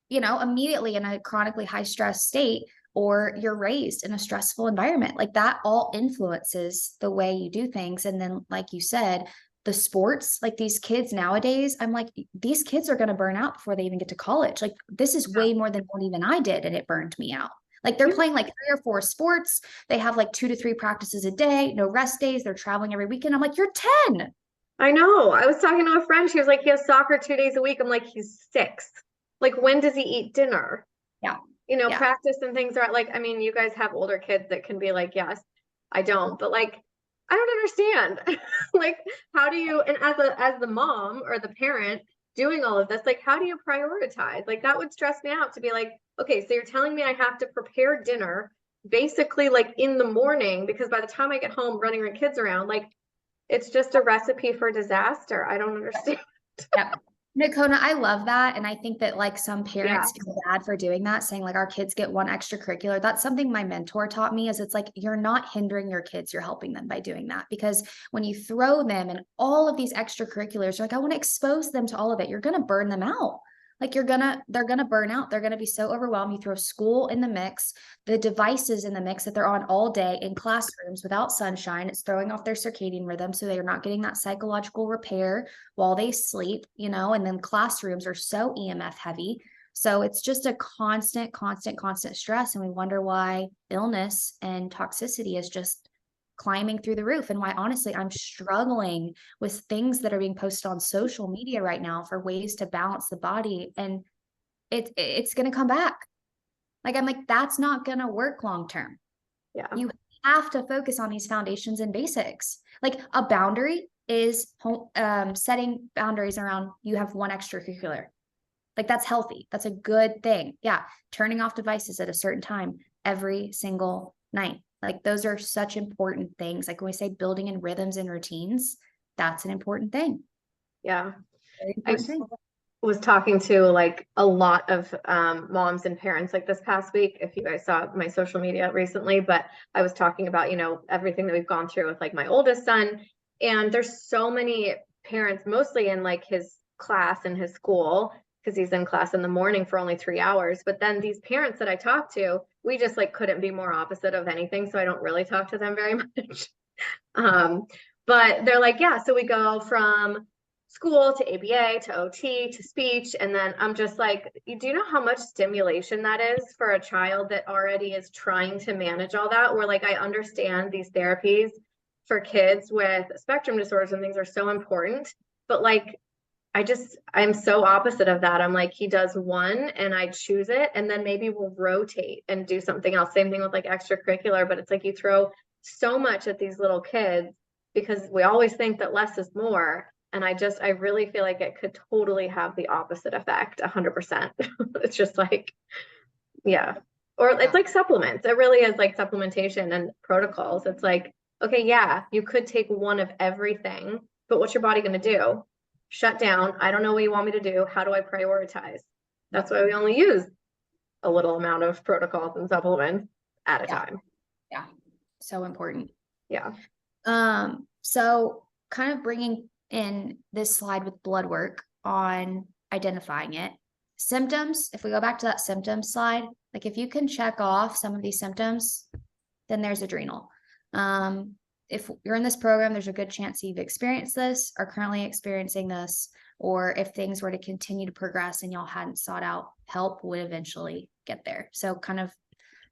you know, immediately in a chronically high stress state, or you're raised in a stressful environment. Like that all influences the way you do things. And then, like you said, the sports, like these kids nowadays, I'm like, these kids are going to burn out before they even get to college. Like this is way more than what even I did. And it burned me out. Like they're playing like 3 or 4 sports. They have like 2 to 3 practices a day, no rest days. They're traveling every weekend. I'm like, you're 10. I know. I was talking to a friend. She was like, he has soccer 2 days a week. I'm like, he's 6. Like, when does he eat dinner? Yeah. You know, practice and things are like, I mean, you guys have older kids that can be like, yes, I don't, but like, I don't understand. Like, how do you, and as the mom or the parent doing all of this, like, how do you prioritize? Like, that would stress me out to be like, okay, so you're telling me I have to prepare dinner basically like in the morning, because by the time I get home running my kids around, like, it's just a recipe for disaster. I don't understand. Yeah. Nakona, I love that. And I think that like some parents feel bad for doing that, saying like our kids get one extracurricular. That's something my mentor taught me, is it's like, you're not hindering your kids, you're helping them by doing that. Because when you throw them in all of these extracurriculars, you're like, I want to expose them to all of it. You're going to burn them out. Like they're going to burn out. They're going to be so overwhelmed. You throw school in the mix, the devices in the mix that they're on all day in classrooms without sunshine. It's throwing off their circadian rhythm. So they're not getting that psychological repair while they sleep, you know, and then classrooms are so EMF heavy. So it's just a constant stress. And we wonder why illness and toxicity is just climbing through the roof, and why honestly I'm struggling with things that are being posted on social media right now for ways to balance the body, and it's going to come back. Like, I'm like, that's not going to work long term. Yeah. You have to focus on these foundations and basics. Like, a boundary is setting boundaries around, you have one extracurricular. Like, that's healthy. That's a good thing. Yeah. Turning off devices at a certain time every single night. Like, those are such important things. Like, when we say building in rhythms and routines, that's an important thing. Yeah. Very important thing. Was talking to like a lot of moms and parents like this past week, if you guys saw my social media recently, but I was talking about, you know, everything that we've gone through with like my oldest son. And there's so many parents, mostly in like his class in his school, because he's in class in the morning for only 3 hours. But then these parents that I talk to, we just like couldn't be more opposite of anything. So I don't really talk to them very much. But they're like, yeah, so we go from school to ABA to OT to speech. And then I'm just like, do you know how much stimulation that is for a child that already is trying to manage all that? Where like, I understand these therapies for kids with spectrum disorders and things are so important, but like, I'm so opposite of that. I'm like, he does one and I choose it, and then maybe we'll rotate and do something else. Same thing with like extracurricular, but it's like you throw so much at these little kids because we always think that less is more. And I really feel like it could totally have the opposite effect, 100%. It's just like, yeah. Or it's like supplements. It really is like supplementation and protocols. It's like, okay, yeah, you could take one of everything, but what's your body going to do? Shut down. I don't know what you want me to do. How do I prioritize? That's why we only use a little amount of protocols and supplements at a time. Yeah. So important. Yeah. So kind of bringing in this slide with blood work on identifying it. Symptoms, if we go back to that symptom slide, like if you can check off some of these symptoms, then there's adrenal. If you're in this program, there's a good chance you've experienced this, are currently experiencing this, or if things were to continue to progress and y'all hadn't sought out help, would eventually get there. So kind of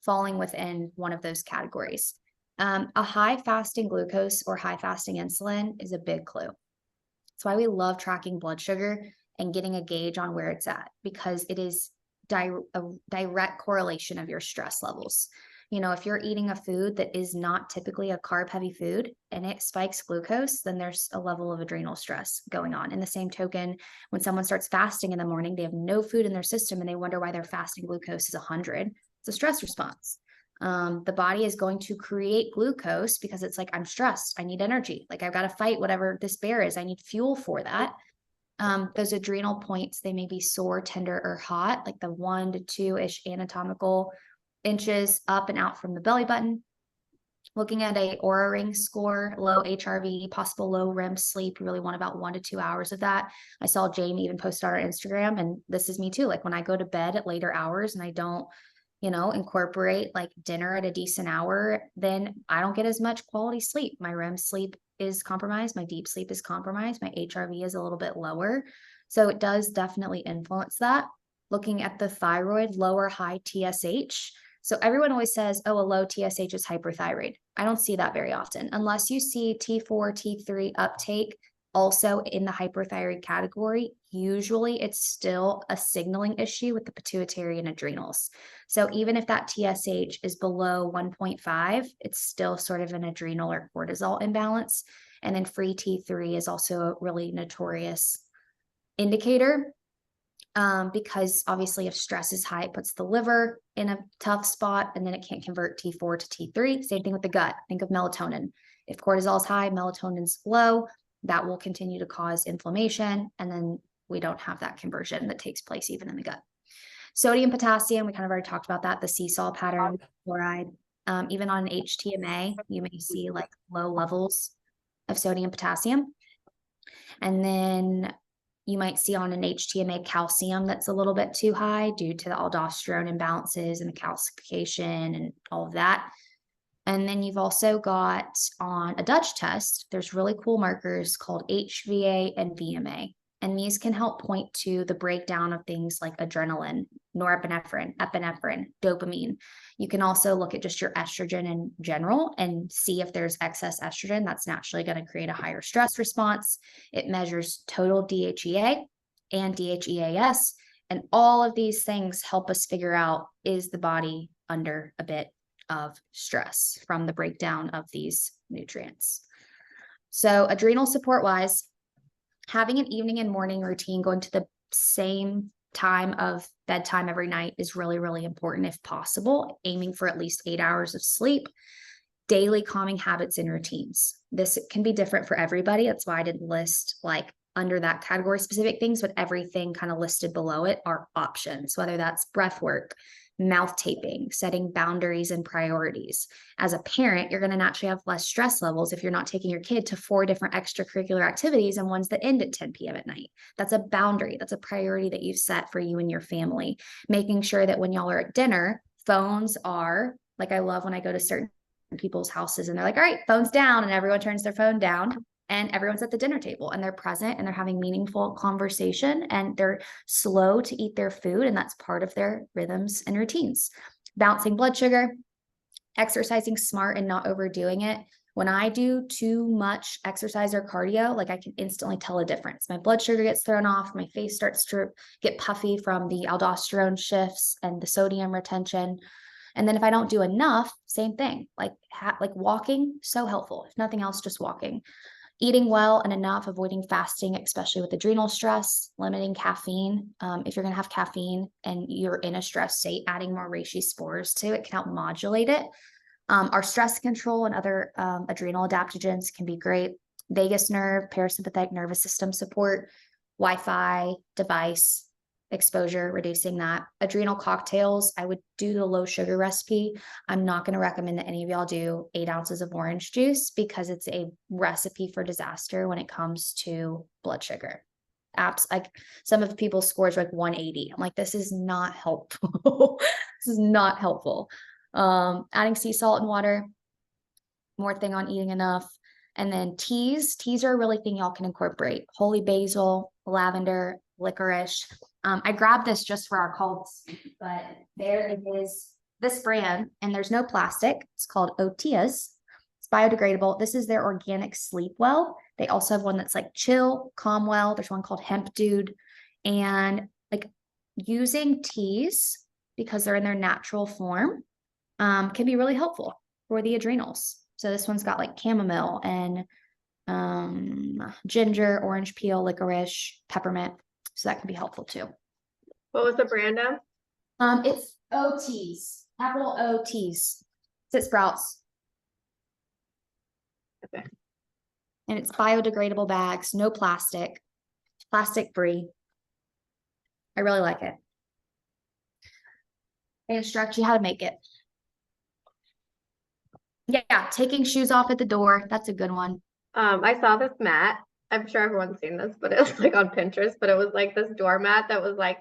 falling within one of those categories. A high fasting glucose or high fasting insulin is a big clue. That's why we love tracking blood sugar and getting a gauge on where it's at, because it is a direct correlation of your stress levels. You know, if you're eating a food that is not typically a carb heavy food and it spikes glucose, then there's a level of adrenal stress going on. In the same token, when someone starts fasting in the morning, they have no food in their system and they wonder why their fasting glucose is 100. It's a stress response. The body is going to create glucose because it's like, I'm stressed. I need energy. Like, I've got to fight whatever this bear is. I need fuel for that. Those adrenal points, they may be sore, tender, or hot, like the 1 to 2-ish anatomical inches up and out from the belly button. Looking at a Aura Ring score, low HRV, possible low REM sleep. You really want about 1 to 2 hours of that. I saw Jamie even post on our Instagram, and this is me too. Like, when I go to bed at later hours and I don't, incorporate like dinner at a decent hour, then I don't get as much quality sleep. My REM sleep is compromised. My deep sleep is compromised. My HRV is a little bit lower. So it does definitely influence that. Looking at the thyroid, low or high TSH. So everyone always says, oh, a low TSH is hyperthyroid. I don't see that very often, unless you see T4, T3 uptake also in the hyperthyroid category. Usually it's still a signaling issue with the pituitary and adrenals. So even if that TSH is below 1.5, it's still sort of an adrenal or cortisol imbalance. And then free T3 is also a really notorious indicator, because obviously if stress is high, it puts the liver in a tough spot and then it can't convert T4 to T3. Same thing with the gut. Think of melatonin. If cortisol is high, melatonin's low, that will continue to cause inflammation. And then we don't have that conversion that takes place even in the gut. Sodium, potassium, we kind of already talked about that, the seesaw pattern, chloride. Even on an HTMA, you may see like low levels of sodium, potassium. And then you might see on an HTMA calcium that's a little bit too high due to the aldosterone imbalances and the calcification and all of that. And then you've also got on a Dutch test, there's really cool markers called HVA and VMA. And these can help point to the breakdown of things like adrenaline, norepinephrine, epinephrine, dopamine. You can also look at just your estrogen in general and see if there's excess estrogen. That's naturally going to create a higher stress response. It measures total DHEA and DHEAS. And all of these things help us figure out, is the body under a bit of stress from the breakdown of these nutrients? So adrenal support wise, having an evening and morning routine going to the same time of bedtime every night is really, really important if possible, aiming for at least 8 hours of sleep, daily calming habits and routines. This can be different for everybody. That's why I didn't list like under that category specific things, but everything kind of listed below it are options, whether that's breath work, mouth taping, setting boundaries and priorities. As a parent, you're going to naturally have less stress levels if you're not taking your kid to 4 different extracurricular activities and ones that end at 10 p.m. at night. That's a boundary. That's a priority that you've set for you and your family. Making sure that when y'all are at dinner, phones are, like, I love when I go to certain people's houses and they're like, all right, phones down, and everyone turns their phone down. And everyone's at the dinner table and they're present and they're having meaningful conversation and they're slow to eat their food. And that's part of their rhythms and routines. Balancing blood sugar, exercising smart and not overdoing it. When I do too much exercise or cardio, like I can instantly tell a difference. My blood sugar gets thrown off. My face starts to get puffy from the aldosterone shifts and the sodium retention. And then if I don't do enough, same thing, like walking, so helpful. If nothing else, just walking. Eating well and enough, avoiding fasting, especially with adrenal stress, limiting caffeine. If you're going to have caffeine and you're in a stress state, adding more reishi spores to it can help modulate it. Our stress control and other adrenal adaptogens can be great. Vagus nerve, parasympathetic nervous system support, Wi-Fi, device exposure, reducing that. Adrenal cocktails, I would do the low sugar recipe. I'm not going to recommend that any of y'all do 8 ounces of orange juice because it's a recipe for disaster when it comes to blood sugar. Apps, like some of the people's scores are like 180. I'm like, this is not helpful. This is not helpful. Adding sea salt and water, more thing on eating enough. And then teas are a really thing y'all can incorporate. Holy basil, lavender, licorice. I grabbed this just for our cults, but there it is, this brand, and there's no plastic. It's called Otia's. It's biodegradable. This is their organic sleep well. They also have one that's like chill, calm well. There's one called Hemp Dude. And like using teas because they're in their natural form can be really helpful for the adrenals. So this one's got like chamomile and ginger, orange peel, licorice, peppermint. So that can be helpful too. What was the brand of? It's OTs, capital OTs. It's at Sprouts. Okay. And it's biodegradable bags, no plastic, plastic free. I really like it. They instruct you how to make it. Yeah, taking shoes off at the door. That's a good one. I saw this mat. I'm sure everyone's seen this, but it was like on Pinterest, but it was like this doormat that was like,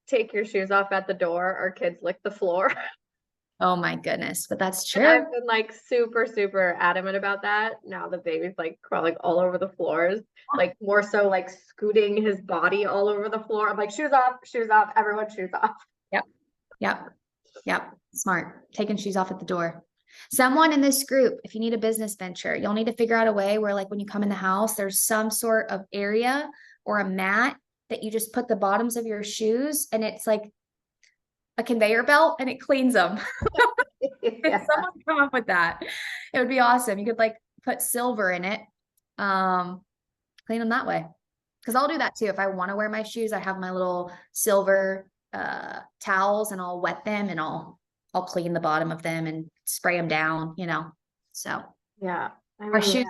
take your shoes off at the door or kids lick the floor. Oh my goodness, but that's true. And I've been like super, super adamant about that. Now the baby's like crawling all over the floors, like more so like scooting his body all over the floor. I'm like, shoes off, everyone shoes off. Yep. Smart. Taking shoes off at the door. Someone in this group, if you need a business venture, you'll need to figure out a way where like when you come in the house, there's some sort of area or a mat that you just put the bottoms of your shoes and it's like a conveyor belt and it cleans them. Yeah. Someone come up with that. It would be awesome. You could like put silver in it, clean them that way. Because I'll do that too. If I want to wear my shoes, I have my little silver towels and I'll wet them and I'll clean the bottom of them and spray them down, so Yeah. our shoes,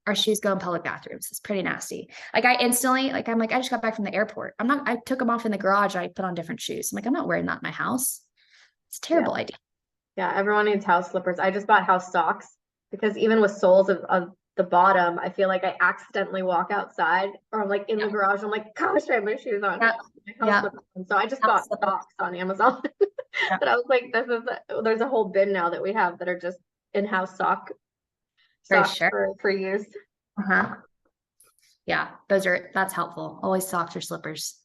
our shoes go in public bathrooms. It's pretty nasty. Like I instantly, like, I'm like, I just got back from the airport. I took them off in the garage. I put on different shoes. I'm like, I'm not wearing that in my house. It's a terrible idea. Yeah, everyone needs house slippers. I just bought house socks because even with soles of the bottom, I feel like I accidentally walk outside or I'm like in the garage. I'm like, gosh, I have my shoes on. So I just bought socks on Amazon. But I was like, there's a whole bin now that we have that are just in-house socks For for use. Yeah, that's helpful. Always socks or slippers.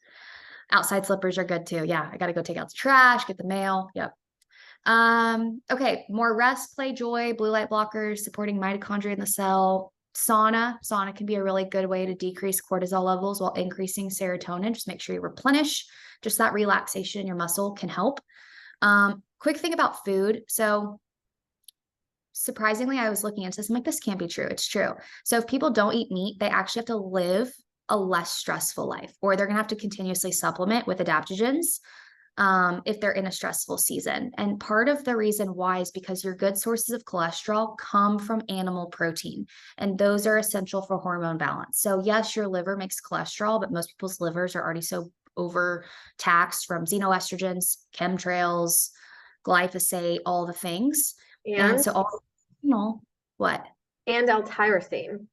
Outside slippers are good too. Yeah, I got to go take out the trash, get the mail. Yep. Okay, more rest, play, joy, blue light blockers, supporting mitochondria in the cell. Sauna can be a really good way to decrease cortisol levels while increasing serotonin. Just make sure you replenish. Just that relaxation in your muscle can help. Quick thing about food. So surprisingly, I was looking into this. I'm like, this can't be true. It's true. So if people don't eat meat, they actually have to live a less stressful life, or they're going to have to continuously supplement with adaptogens if they're in a stressful season. And part of the reason why is because your good sources of cholesterol come from animal protein, and those are essential for hormone balance. So yes, your liver makes cholesterol, but most people's livers are already so overtaxed from xenoestrogens, chemtrails, glyphosate, all the things. And so all, what? And L-tyrosine.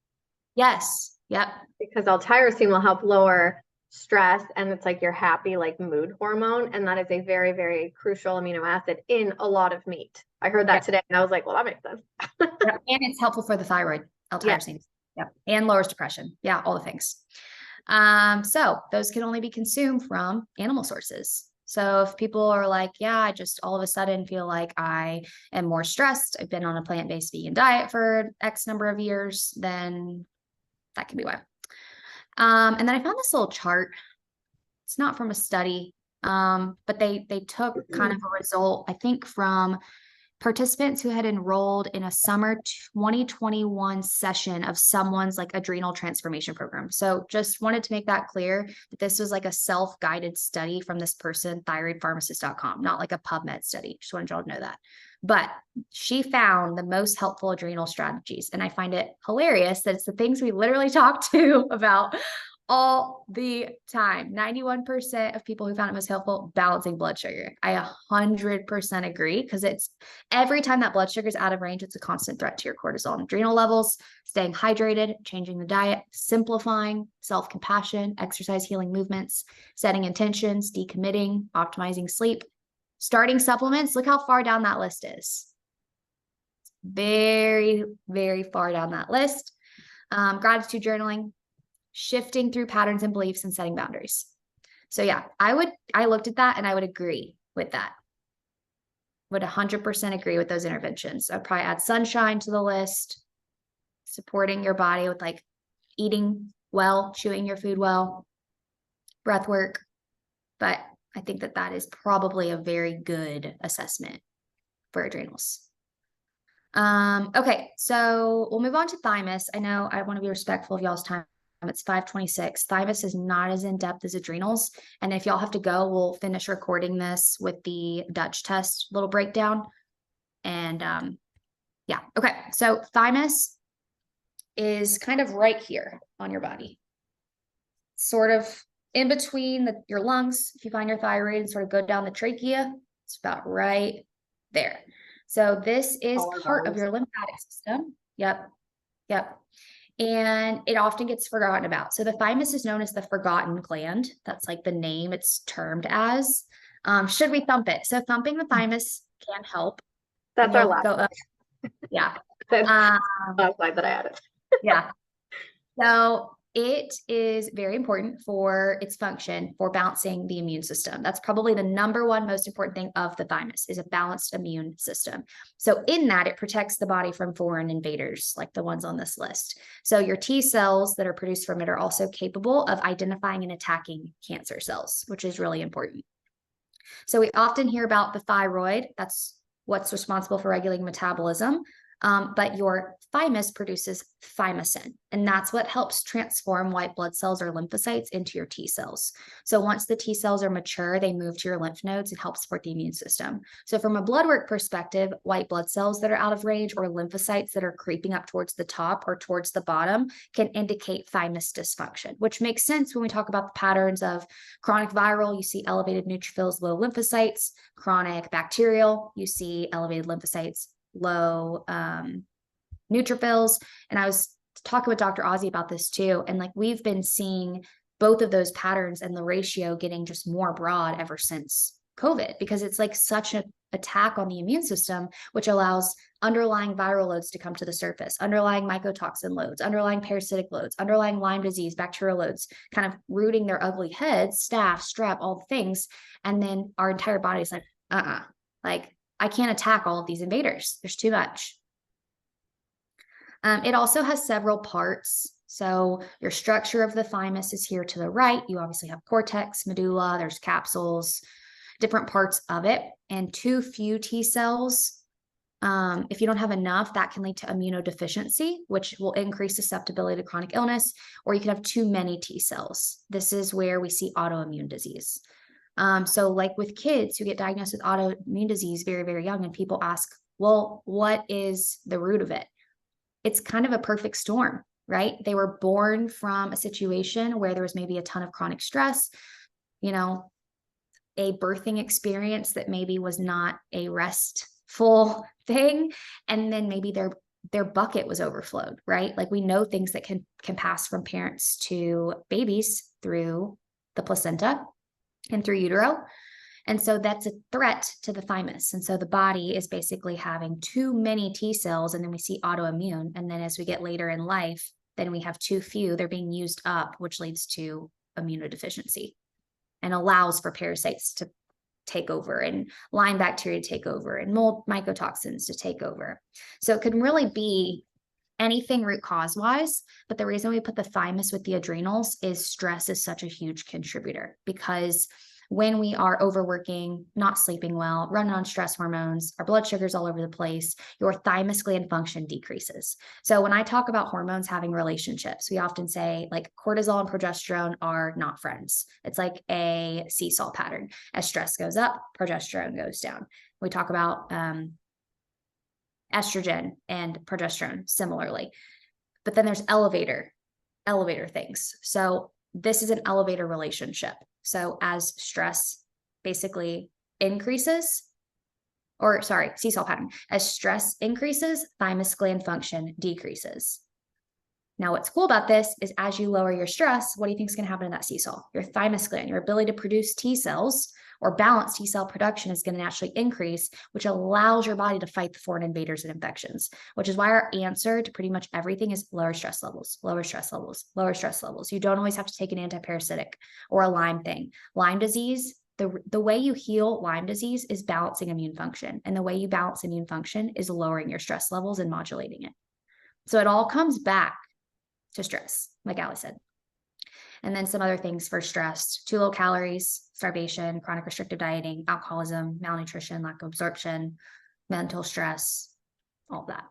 Yes. Yep. Because L-tyrosine will help lower stress, and it's like your happy, like, mood hormone, and that is a very, very crucial amino acid in a lot of meat. I heard that today, and I was like, well, that makes sense. And it's helpful for the thyroid, L-tyrosine. Yep. And lowers depression. Yeah, all the things. So those can only be consumed from animal sources. So if people are like, yeah, I just all of a sudden feel like I am more stressed, I've been on a plant-based vegan diet for X number of years, then that can be why. And then I found this little chart. It's not from a study, but they took kind of a result, I think, from participants who had enrolled in a summer 2021 session of someone's like adrenal transformation program. So just wanted to make that clear that this was like a self-guided study from this person, thyroidpharmacist.com, not like a PubMed study. Just wanted y'all to know that. But she found the most helpful adrenal strategies. And I find it hilarious that it's the things we literally talk to about all the time. 91% of people who found it most helpful, balancing blood sugar. I 100% agree, because it's every time that blood sugar is out of range, it's a constant threat to your cortisol and adrenal levels. Staying hydrated, changing the diet, simplifying, self-compassion, exercise, healing movements, setting intentions, decommitting, optimizing sleep, starting supplements. Look how far down that list is. Very, very far down that list. Gratitude journaling, shifting through patterns and beliefs, and setting boundaries. So yeah, I looked at that and I would agree with that. Would 100% agree with those interventions. I'd probably add sunshine to the list, supporting your body with like eating well, chewing your food well, breath work. But I think that is probably a very good assessment for adrenals. Okay, so we'll move on to thymus. I know I want to be respectful of y'all's time. It's 5:26. Thymus is not as in-depth as adrenals. And if y'all have to go, we'll finish recording this with the Dutch test little breakdown. And yeah, okay. So thymus is kind of right here on your body. Sort of in between your lungs. If you find your thyroid and sort of go down the trachea, it's about right there. So this is part of your lymphatic system. Yep. And it often gets forgotten about. So the thymus is known as the forgotten gland. That's like the name it's termed as. Should we thump it? So thumping the thymus can help. That's our last slide. Yeah. Last slide that I added. Yeah. So it is very important for its function for balancing the immune system. That's probably the number one most important thing of the thymus, is a balanced immune system. So in that, it protects the body from foreign invaders, like the ones on this list. So your T cells that are produced from it are also capable of identifying and attacking cancer cells, which is really important. So we often hear about the thyroid. That's what's responsible for regulating metabolism. But your thymus produces thymosin, and that's what helps transform white blood cells or lymphocytes into your T cells. So once the T cells are mature, they move to your lymph nodes and help support the immune system. So from a blood work perspective, white blood cells that are out of range or lymphocytes that are creeping up towards the top or towards the bottom can indicate thymus dysfunction, which makes sense when we talk about the patterns of chronic viral. You see elevated neutrophils, low lymphocytes. Chronic bacterial, you see elevated lymphocytes, low neutrophils. And I was talking with Dr. Ozzie about this too. And like, we've been seeing both of those patterns and the ratio getting just more broad ever since COVID, because it's like such a attack on the immune system, which allows underlying viral loads to come to the surface, underlying mycotoxin loads, underlying parasitic loads, underlying Lyme disease, bacterial loads, kind of rooting their ugly heads, staph, strep, all the things. And then our entire body's like, like I can't attack all of these invaders. There's too much. It also has several parts. So your structure of the thymus is here to the right. You obviously have cortex, medulla, there's capsules, different parts of it, and too few T cells. If you don't have enough, that can lead to immunodeficiency, which will increase susceptibility to chronic illness, or you can have too many T cells. This is where we see autoimmune disease. So like with kids who get diagnosed with autoimmune disease very, very young, and people ask, well, what is the root of it? It's kind of a perfect storm, right? They were born from a situation where there was maybe a ton of chronic stress, you know, a birthing experience that maybe was not a restful thing. And then maybe their bucket was overflowed, right? Like we know things that can pass from parents to babies through the placenta and through utero. And so that's a threat to the thymus. And so the body is basically having too many T cells, and then we see autoimmune. And then as we get later in life, then we have too few, they're being used up, which leads to immunodeficiency and allows for parasites to take over and Lyme bacteria to take over and mold mycotoxins to take over. So it can really be anything root cause wise, but the reason we put the thymus with the adrenals is stress is such a huge contributor, because when we are overworking, not sleeping well, running on stress hormones, our blood sugar's all over the place, your thymus gland function decreases. So when I talk about hormones having relationships, we often say like cortisol and progesterone are not friends. It's like a seesaw pattern. As stress goes up, progesterone goes down. We talk about estrogen and progesterone similarly. But then there's elevator things. So this is an elevator relationship. So as stress basically increases, or sorry, seesaw pattern, as stress increases, thymus gland function decreases. Now, what's cool about this is as you lower your stress, what do you think is going to happen in that seesaw? Your thymus gland, your ability to produce T cells or balance T cell production is going to naturally increase, which allows your body to fight the foreign invaders and infections, which is why our answer to pretty much everything is lower stress levels, lower stress levels, lower stress levels. You don't always have to take an antiparasitic or a Lyme thing. Lyme disease, the way you heal Lyme disease is balancing immune function. And the way you balance immune function is lowering your stress levels and modulating it. So it all comes back to stress, like Ali said. And then some other things for stress: too low calories, starvation, chronic restrictive dieting, alcoholism, malnutrition, lack of absorption, mental stress, all that.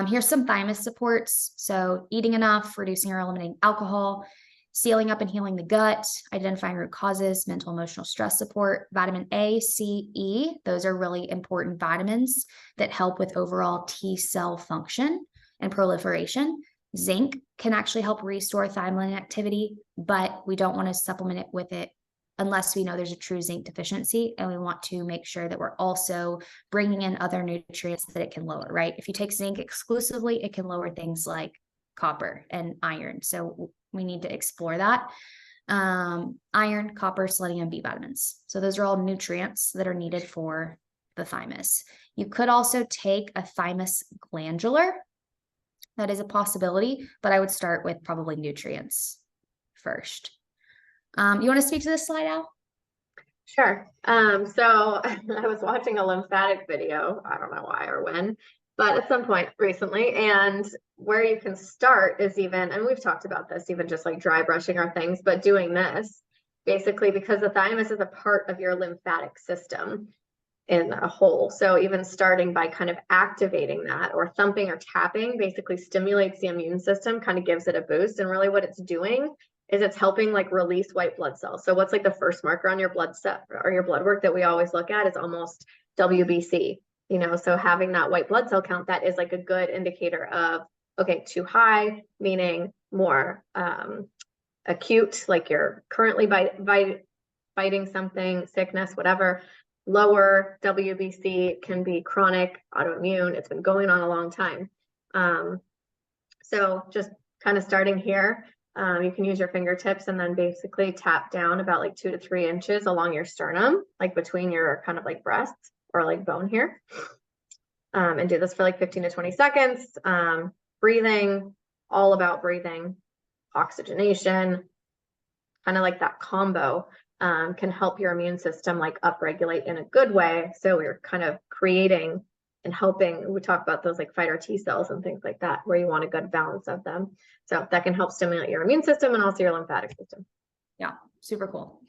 Here's some thymus supports. So eating enough, reducing or eliminating alcohol, sealing up and healing the gut, identifying root causes, mental emotional stress support, vitamin A, C, E. Those are really important vitamins that help with overall T cell function and proliferation. Zinc can actually help restore thymus activity, but we don't want to supplement it with it unless we know there's a true zinc deficiency, and we want to make sure that we're also bringing in other nutrients that it can lower, right? If you take zinc exclusively, it can lower things like copper and iron. So we need to explore that. Iron, copper, selenium, B vitamins. So those are all nutrients that are needed for the thymus. You could also take a thymus glandular. That is a possibility, but I would start with probably nutrients first. You want to speak to this slide, Al? Sure. So I was watching a lymphatic video, I don't know why or when, but at some point recently, and where you can start is even, and we've talked about this, even just like dry brushing our things, but doing this basically because the thymus is a part of your lymphatic system in a whole. So even starting by kind of activating that or thumping or tapping basically stimulates the immune system, kind of gives it a boost. And really what it's doing is it's helping like release white blood cells. So what's like the first marker on your blood cell or your blood work that we always look at is almost WBC, you know, so having that white blood cell count, that is like a good indicator of, okay, too high, meaning more acute, like you're currently fighting something, sickness, whatever. Lower WBC can be chronic, autoimmune. It's been going on a long time. So just kind of starting here. You can use your fingertips and then basically tap down about like 2 to 3 inches along your sternum, like between your kind of like breasts or like bone here. And do this for like 15 to 20 seconds. Breathing, all about breathing, oxygenation, kind of like that combo can help your immune system like upregulate in a good way. So we're kind of creating and helping. We talk about those like fighter T cells and things like that, where you want a good balance of them. So that can help stimulate your immune system and also your lymphatic system. Yeah, super cool.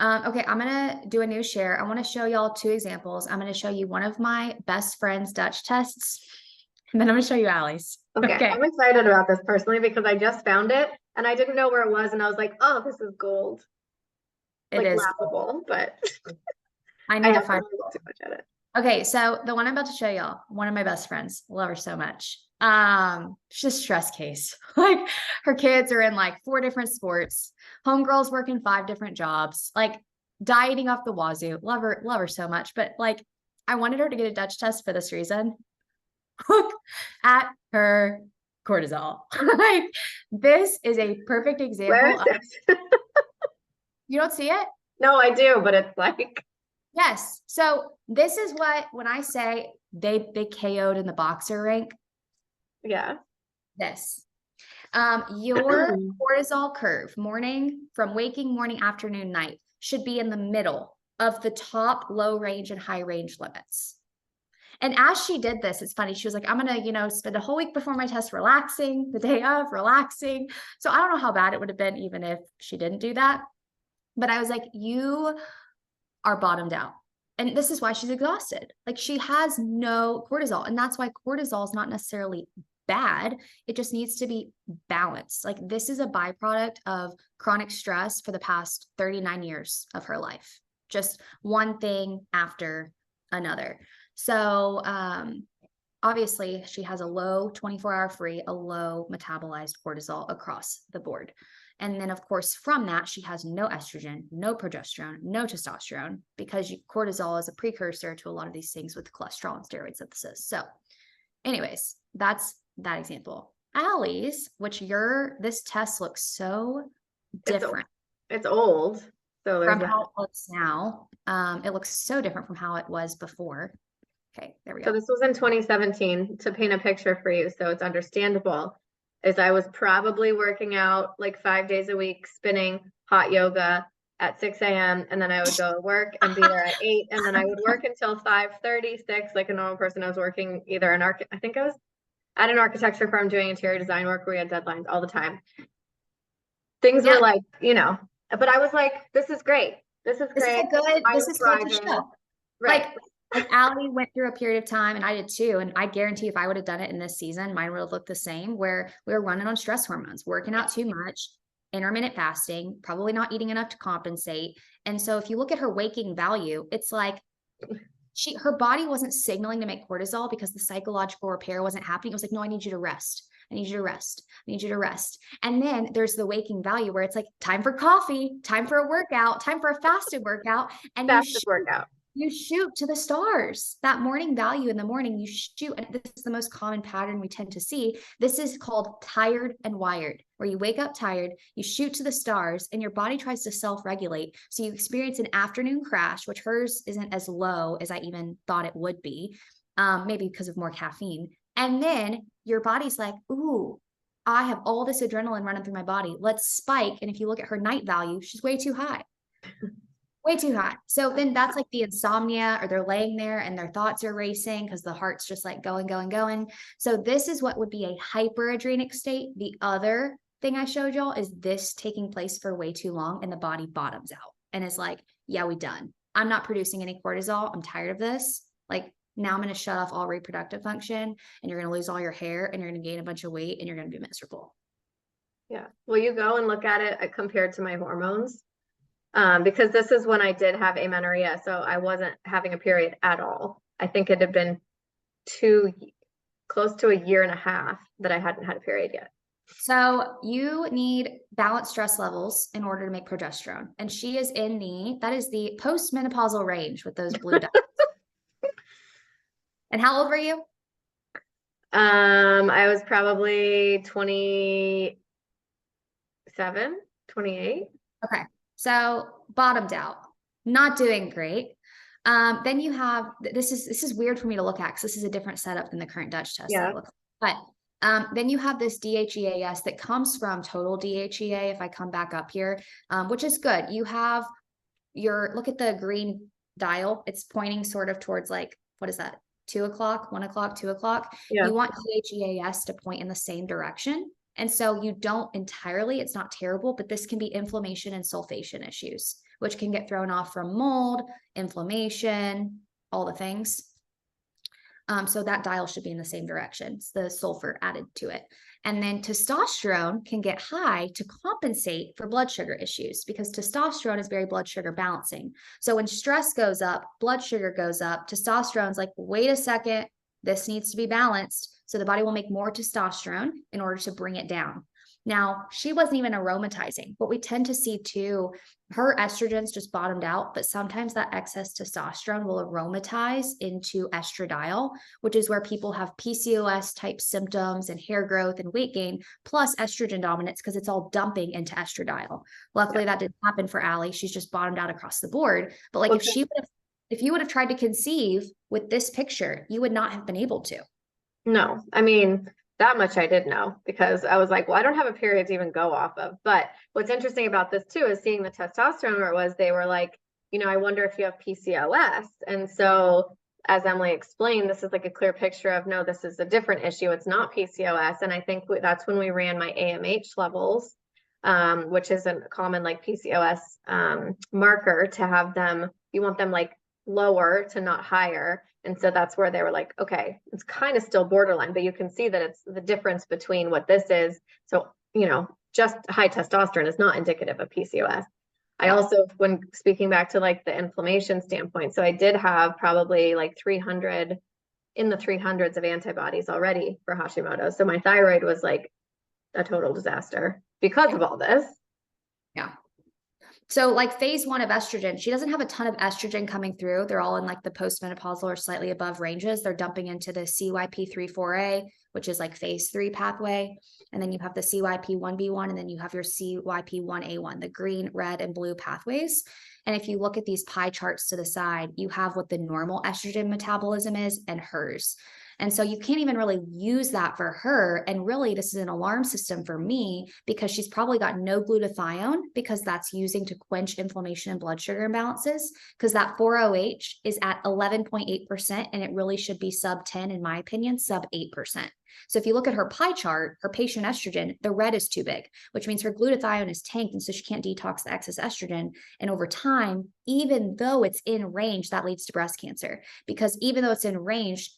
Okay, I'm gonna do a new share. I want to show y'all 2 examples. I'm gonna show you one of my best friend's Dutch tests, and then I'm gonna show you Allie's. Okay, I'm excited about this personally because I just found it and I didn't know where it was, and I was like, oh, this is gold. It Like is laughable, but I I need to haven't find. really looked too much at it. Okay, so the one I'm about to show y'all, one of my best friends, love her so much. She's a stress case. Like her kids are in like 4 different sports. Homegirl's working 5 different jobs, like dieting off the wazoo. Love her so much. But like, I wanted her to get a Dutch test for this reason. Look at her cortisol. Like this is a perfect example. Where is it? You don't see it? No, I do, but it's like, Yes. So this is what, when I say they KO'd in the boxer rank, yeah. this. Your cortisol curve, from waking, morning, afternoon, night, should be in the middle of the top, low range, and high range limits. And as she did this, it's funny. She was like, I'm going to, spend a whole week before my test relaxing, the day of relaxing. So I don't know how bad it would have been even if she didn't do that. But I was like, you are bottomed out. And this is why she's exhausted. Like she has no cortisol. And that's why cortisol is not necessarily bad. It just needs to be balanced. Like this is a byproduct of chronic stress for the past 39 years of her life. Just one thing after another. So obviously she has a low 24-hour free, a low metabolized cortisol across the board. And then, of course, from that, she has no estrogen, no progesterone, no testosterone, because cortisol is a precursor to a lot of these things with cholesterol and steroid synthesis. So anyways, that's that example. Allie's, this test looks so different. It's old. So from how it looks now. It looks so different from how it was before. Okay, there we go. So this was in 2017, to paint a picture for you so it's understandable. Is I was probably working out like 5 days a week, spinning hot yoga at 6 a.m. And then I would go to work and be there at 8. And then I would work until 5:36, like a normal person. I was working either I think I was at an architecture firm doing interior design work where we had deadlines all the time. Things were like, but I was like, this is great. This is great. This is good to show. Right. Like Allie went through a period of time, and I did too. And I guarantee if I would have done it in this season, mine would have looked the same, where we were running on stress hormones, working out too much, intermittent fasting, probably not eating enough to compensate. And so if you look at her waking value, it's like her body wasn't signaling to make cortisol because the psychological repair wasn't happening. It was like, no, I need you to rest. I need you to rest. I need you to rest. And then there's the waking value where it's like time for coffee, time for a workout, time for a fasted workout. And you shoot to the stars. That morning value in the morning, you shoot. And this is the most common pattern we tend to see. This is called tired and wired, where you wake up tired, you shoot to the stars, and your body tries to self-regulate. So you experience an afternoon crash, which hers isn't as low as I even thought it would be, maybe because of more caffeine. And then your body's like, ooh, I have all this adrenaline running through my body. Let's spike. And if you look at her night value, she's way too high. Way too high. So then that's like the insomnia, or they're laying there and their thoughts are racing because the heart's just like going, going, going. So this is what would be a hyperadrenic state. The other thing I showed y'all is this taking place for way too long, and the body bottoms out and is like, yeah, we done. I'm not producing any cortisol. I'm tired of this. Like now I'm going to shut off all reproductive function, and you're going to lose all your hair, and you're going to gain a bunch of weight, and you're going to be miserable. Yeah. Well, you go and look at it compared to my hormones. Because this is when I did have amenorrhea, so I wasn't having a period at all. I think it had been close to a year and a half that I hadn't had a period yet. So you need balanced stress levels in order to make progesterone. And she is that is the postmenopausal range with those blue dots. And how old were you? I was probably 26 27, 28. Okay. So bottomed out, not doing great. Then you have, this is weird for me to look at because this is a different setup than the current Dutch test that Yeah. I look at. But then you have this DHEAS that comes from total DHEA. If I come back up here, which is good. You have look at the green dial. It's pointing sort of towards like, what is that? 2 o'clock, 1 o'clock, 2 o'clock. Yeah. You want DHEAS to point in the same direction. And so you don't entirely, it's not terrible, but this can be inflammation and sulfation issues, which can get thrown off from mold, inflammation, all the things. So that dial should be in the same direction. It's the sulfur added to it. And then testosterone can get high to compensate for blood sugar issues because testosterone is very blood sugar balancing. So when stress goes up, blood sugar goes up, testosterone's like, wait a second, this needs to be balanced. So the body will make more testosterone in order to bring it down. Now, she wasn't even aromatizing. What we tend to see too, her estrogens just bottomed out, but sometimes that excess testosterone will aromatize into estradiol, which is where people have PCOS type symptoms and hair growth and weight gain, plus estrogen dominance, because it's all dumping into estradiol. Luckily, that didn't happen for Allie. She's just bottomed out across the board. But like if you would have tried to conceive with this picture, you would not have been able to. No, I mean, that much I did know because I was like, well, I don't have a period to even go off of. But what's interesting about this too is seeing the testosterone where it was, they were like, I wonder if you have PCOS. And so as Emily explained, this is like a clear picture of, no, this is a different issue. It's not PCOS. And I think that's when we ran my AMH levels, which is a common like PCOS marker to have them, you want them like lower to not higher. And so that's where they were like, okay, it's kind of still borderline, but you can see that it's the difference between what this is. So, just high testosterone is not indicative of PCOS. I also, when speaking back to like the inflammation standpoint, so I did have probably like 300 in the 300s of antibodies already for Hashimoto's. So my thyroid was like a total disaster because of all this. Yeah. So like phase 1 of estrogen, she doesn't have a ton of estrogen coming through. They're all in like the postmenopausal or slightly above ranges. They're dumping into the CYP3/4A, which is like phase 3 pathway. And then you have the CYP1B1, and then you have your CYP1A1, the green, red, and blue pathways. And if you look at these pie charts to the side, you have what the normal estrogen metabolism is and hers. And so you can't even really use that for her. And really, this is an alarm system for me because she's probably got no glutathione because that's using to quench inflammation and blood sugar imbalances because that 4OH is at 11.8% and it really should be sub 10, in my opinion, sub 8%. So if you look at her pie chart, her patient estrogen, the red is too big, which means her glutathione is tanked. And so she can't detox the excess estrogen. And over time, even though it's in range, that leads to breast cancer because even though it's in range,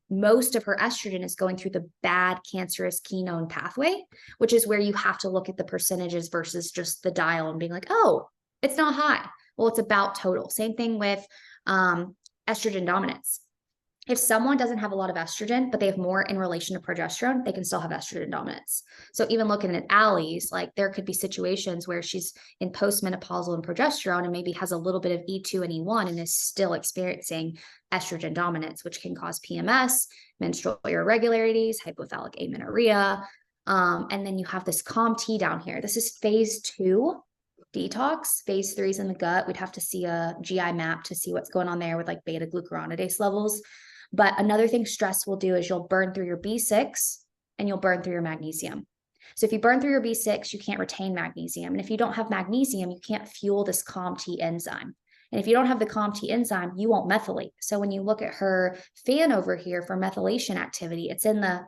most of her estrogen is going through the bad cancerous quinone pathway, which is where you have to look at the percentages versus just the dial and being like, oh, it's not high. Well, it's about total. Same thing with estrogen dominance. If someone doesn't have a lot of estrogen, but they have more in relation to progesterone, they can still have estrogen dominance. So even looking at Allie's, like there could be situations where she's in postmenopausal and progesterone and maybe has a little bit of E2 and E1 and is still experiencing estrogen dominance, which can cause PMS, menstrual irregularities, hypothalamic amenorrhea. And then you have this COMT down here. This is phase 2 detox. Phase 3 is in the gut. We'd have to see a GI map to see what's going on there with like beta glucuronidase levels. But another thing stress will do is you'll burn through your B6 and you'll burn through your magnesium. So if you burn through your B6, you can't retain magnesium. And if you don't have magnesium, you can't fuel this COMT enzyme. And if you don't have the COMT enzyme, you won't methylate. So when you look at her fan over here for methylation activity, it's in the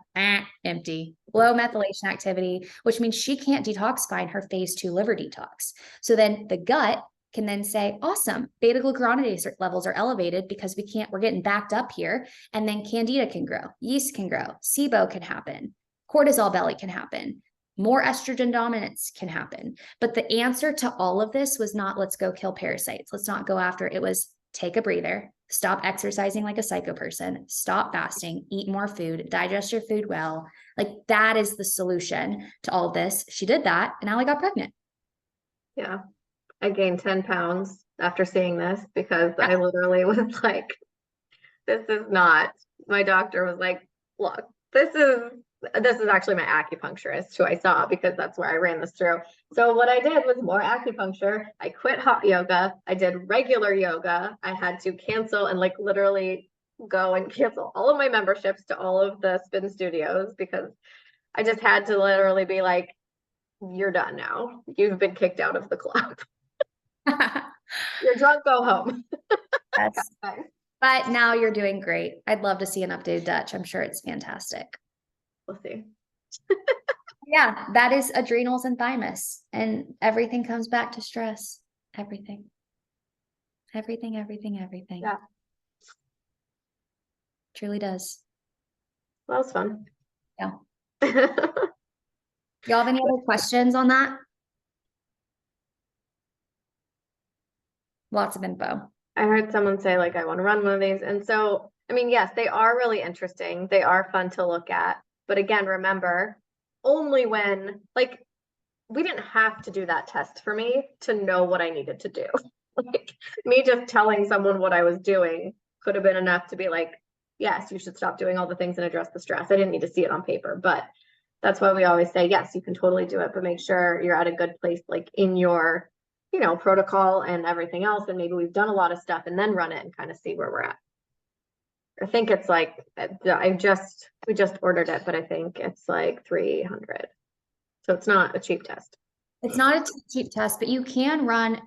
empty, low methylation activity, which means she can't detoxify in her phase 2 liver detox. So then the gut can then say, awesome, beta glucuronidase levels are elevated because we're getting backed up here. And then candida can grow, yeast can grow, SIBO can happen, cortisol belly can happen. More estrogen dominance can happen. But the answer to all of this was not, let's go kill parasites. Let's not go after it. It was take a breather, stop exercising like a psycho person, stop fasting, eat more food, digest your food well. Like that is the solution to all of this. She did that and Allie got pregnant. Yeah. I gained 10 pounds after seeing this because I literally was like, this is not, my doctor was like, look, this is this is actually my acupuncturist who I saw because that's where I ran this through. So what I did was more acupuncture. I quit hot yoga. I did regular yoga. I had to cancel and like literally go and cancel all of my memberships to all of the spin studios because I just had to literally be like, you're done now. You've been kicked out of the club. You're drunk, go home. Yes. But now you're doing great. I'd love to see an updated Dutch. I'm sure it's fantastic. We'll see. Yeah, that is adrenals and thymus, and everything comes back to stress. Everything. Everything. Yeah. Truly does. Well, that was fun. Yeah. Y'all have any other questions on that? Lots of info. I heard someone say like, I want to run one of these. And so, I mean, yes, they are really interesting. They are fun to look at. But again, remember, only when, like, we didn't have to do that test for me to know what I needed to do. Like, me just telling someone what I was doing could have been enough to be like, yes, you should stop doing all the things and address the stress. I didn't need to see it on paper, but that's why we always say, yes, you can totally do it, but make sure you're at a good place, like in your, you know, protocol and everything else. And maybe we've done a lot of stuff and then run it and kind of see where we're at. I think it's like, we just ordered it, but I think it's like 300. So it's not a cheap test. It's not a cheap test, but you can run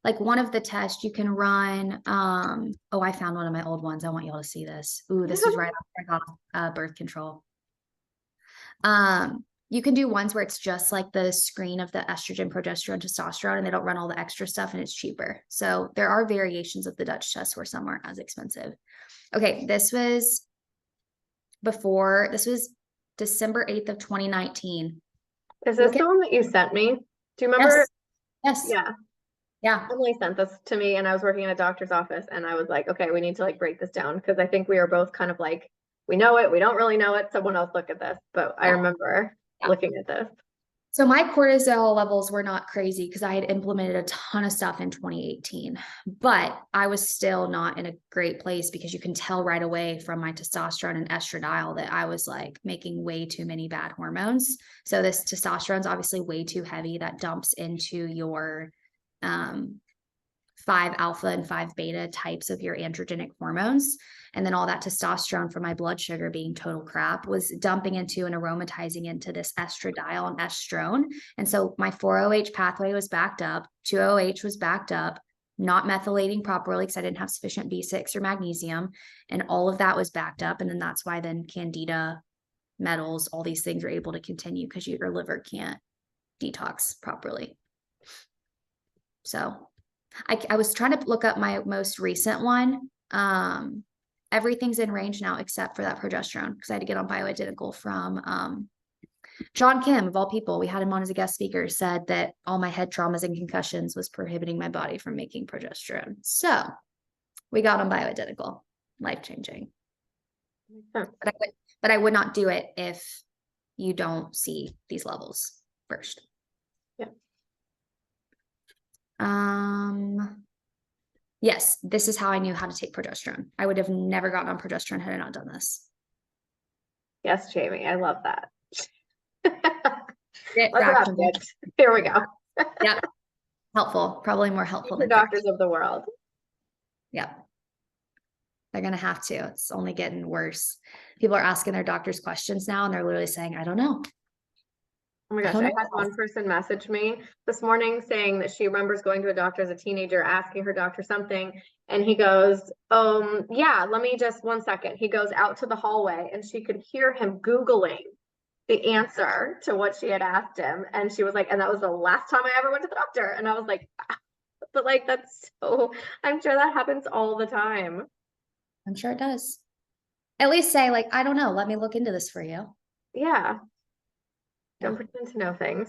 like one of the tests you can run. Oh, I found one of my old ones. I want y'all to see this. Ooh, this is right off birth control. You can do ones where it's just like the screen of the estrogen, progesterone, testosterone, and they don't run all the extra stuff and it's cheaper. So there are variations of the Dutch test where some aren't as expensive. Okay, this was December 8th of 2019. Is this the one that you sent me? Do you remember? Yes. Yeah. Yeah. Emily sent this to me and I was working in a doctor's office and I was like, okay, we need to like break this down because I think we are both kind of like, we know it, we don't really know it. Someone else look at this. But I remember looking at this. So my cortisol levels were not crazy because I had implemented a ton of stuff in 2018, but I was still not in a great place because you can tell right away from my testosterone and estradiol that I was like making way too many bad hormones. So this testosterone is obviously way too heavy. That dumps into your 5-alpha and 5-beta types of your androgenic hormones. And then all that testosterone from my blood sugar being total crap was dumping into and aromatizing into this estradiol and estrone. And so my 4-OH pathway was backed up, 2-OH was backed up, not methylating properly because I didn't have sufficient B6 or magnesium. And all of that was backed up. And then that's why then candida, metals, all these things are able to continue because your liver can't detox properly. So I was trying to look up my most recent one. Everything's in range now except for that progesterone because I had to get on bioidentical from John Kim, of all people. We had him on as a guest speaker, said that all my head traumas and concussions was prohibiting my body from making progesterone. So we got on bioidentical, life-changing. But I would not do it if you don't see these levels first. Yes, this is how I knew how to take progesterone. I would have never gotten on progesterone had I not done this. Yes, Jamie, I love that. It Here we go. Yep. Helpful, probably more helpful than doctors of the world. Yep. They're going to have to. It's only getting worse. People are asking their doctors questions now and they're literally saying, I don't know. Oh my gosh, I had one person message me this morning saying that she remembers going to a doctor as a teenager, asking her doctor something. And he goes, yeah, let me just 1 second. He goes out to the hallway and she could hear him Googling the answer to what she had asked him. And she was like, and that was the last time I ever went to the doctor. And I was like, but like, that's so, I'm sure that happens all the time. I'm sure it does. At least say like, I don't know. Let me look into this for you. Yeah. Don't pretend to know things.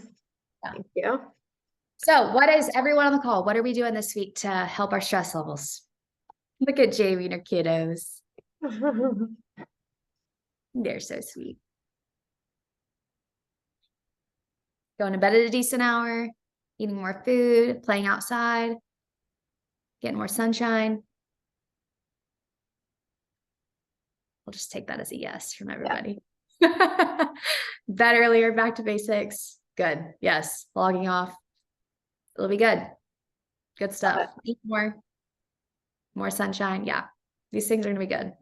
Yeah. Thank you. So what is everyone on the call? What are we doing this week to help our stress levels? Look at Jamie and her kiddos. They're so sweet. Going to bed at a decent hour, eating more food, playing outside, getting more sunshine. We'll just take that as a yes from everybody. Bed earlier, back to basics. Good. Yes. Logging off. It'll be good. Good stuff. Eat more sunshine. Yeah. These things are gonna be good.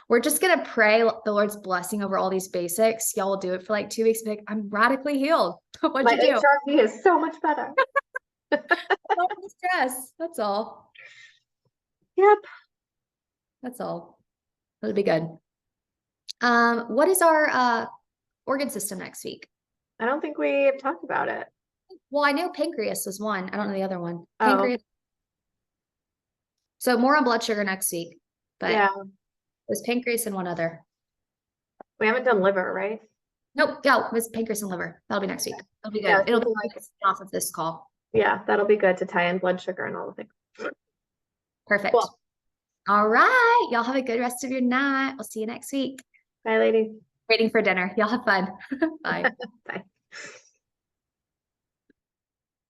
We're just gonna pray the Lord's blessing over all these basics. Y'all will do it for like 2 weeks. Be like, I'm radically healed. What'd My you do? HRV is so much better. No stress. That's all. Yep. That's all. It'll be good. What is our organ system next week? I don't think we have talked about it. Well, I know pancreas was one. I don't know the other one. Oh. Pancreas. So more on blood sugar next week, but Yeah, there's pancreas and one other. we haven't done liver, right? Nope, no, it's pancreas and liver. That'll be next week. That'll be good. Yeah, It'll be something like- off of this call. Yeah, that'll be good to tie in blood sugar and all the things. Perfect. Cool. All right. Y'all have a good rest of your night. We'll see you next week. Bye, ladies. Waiting for dinner. Y'all have fun. Bye. Bye.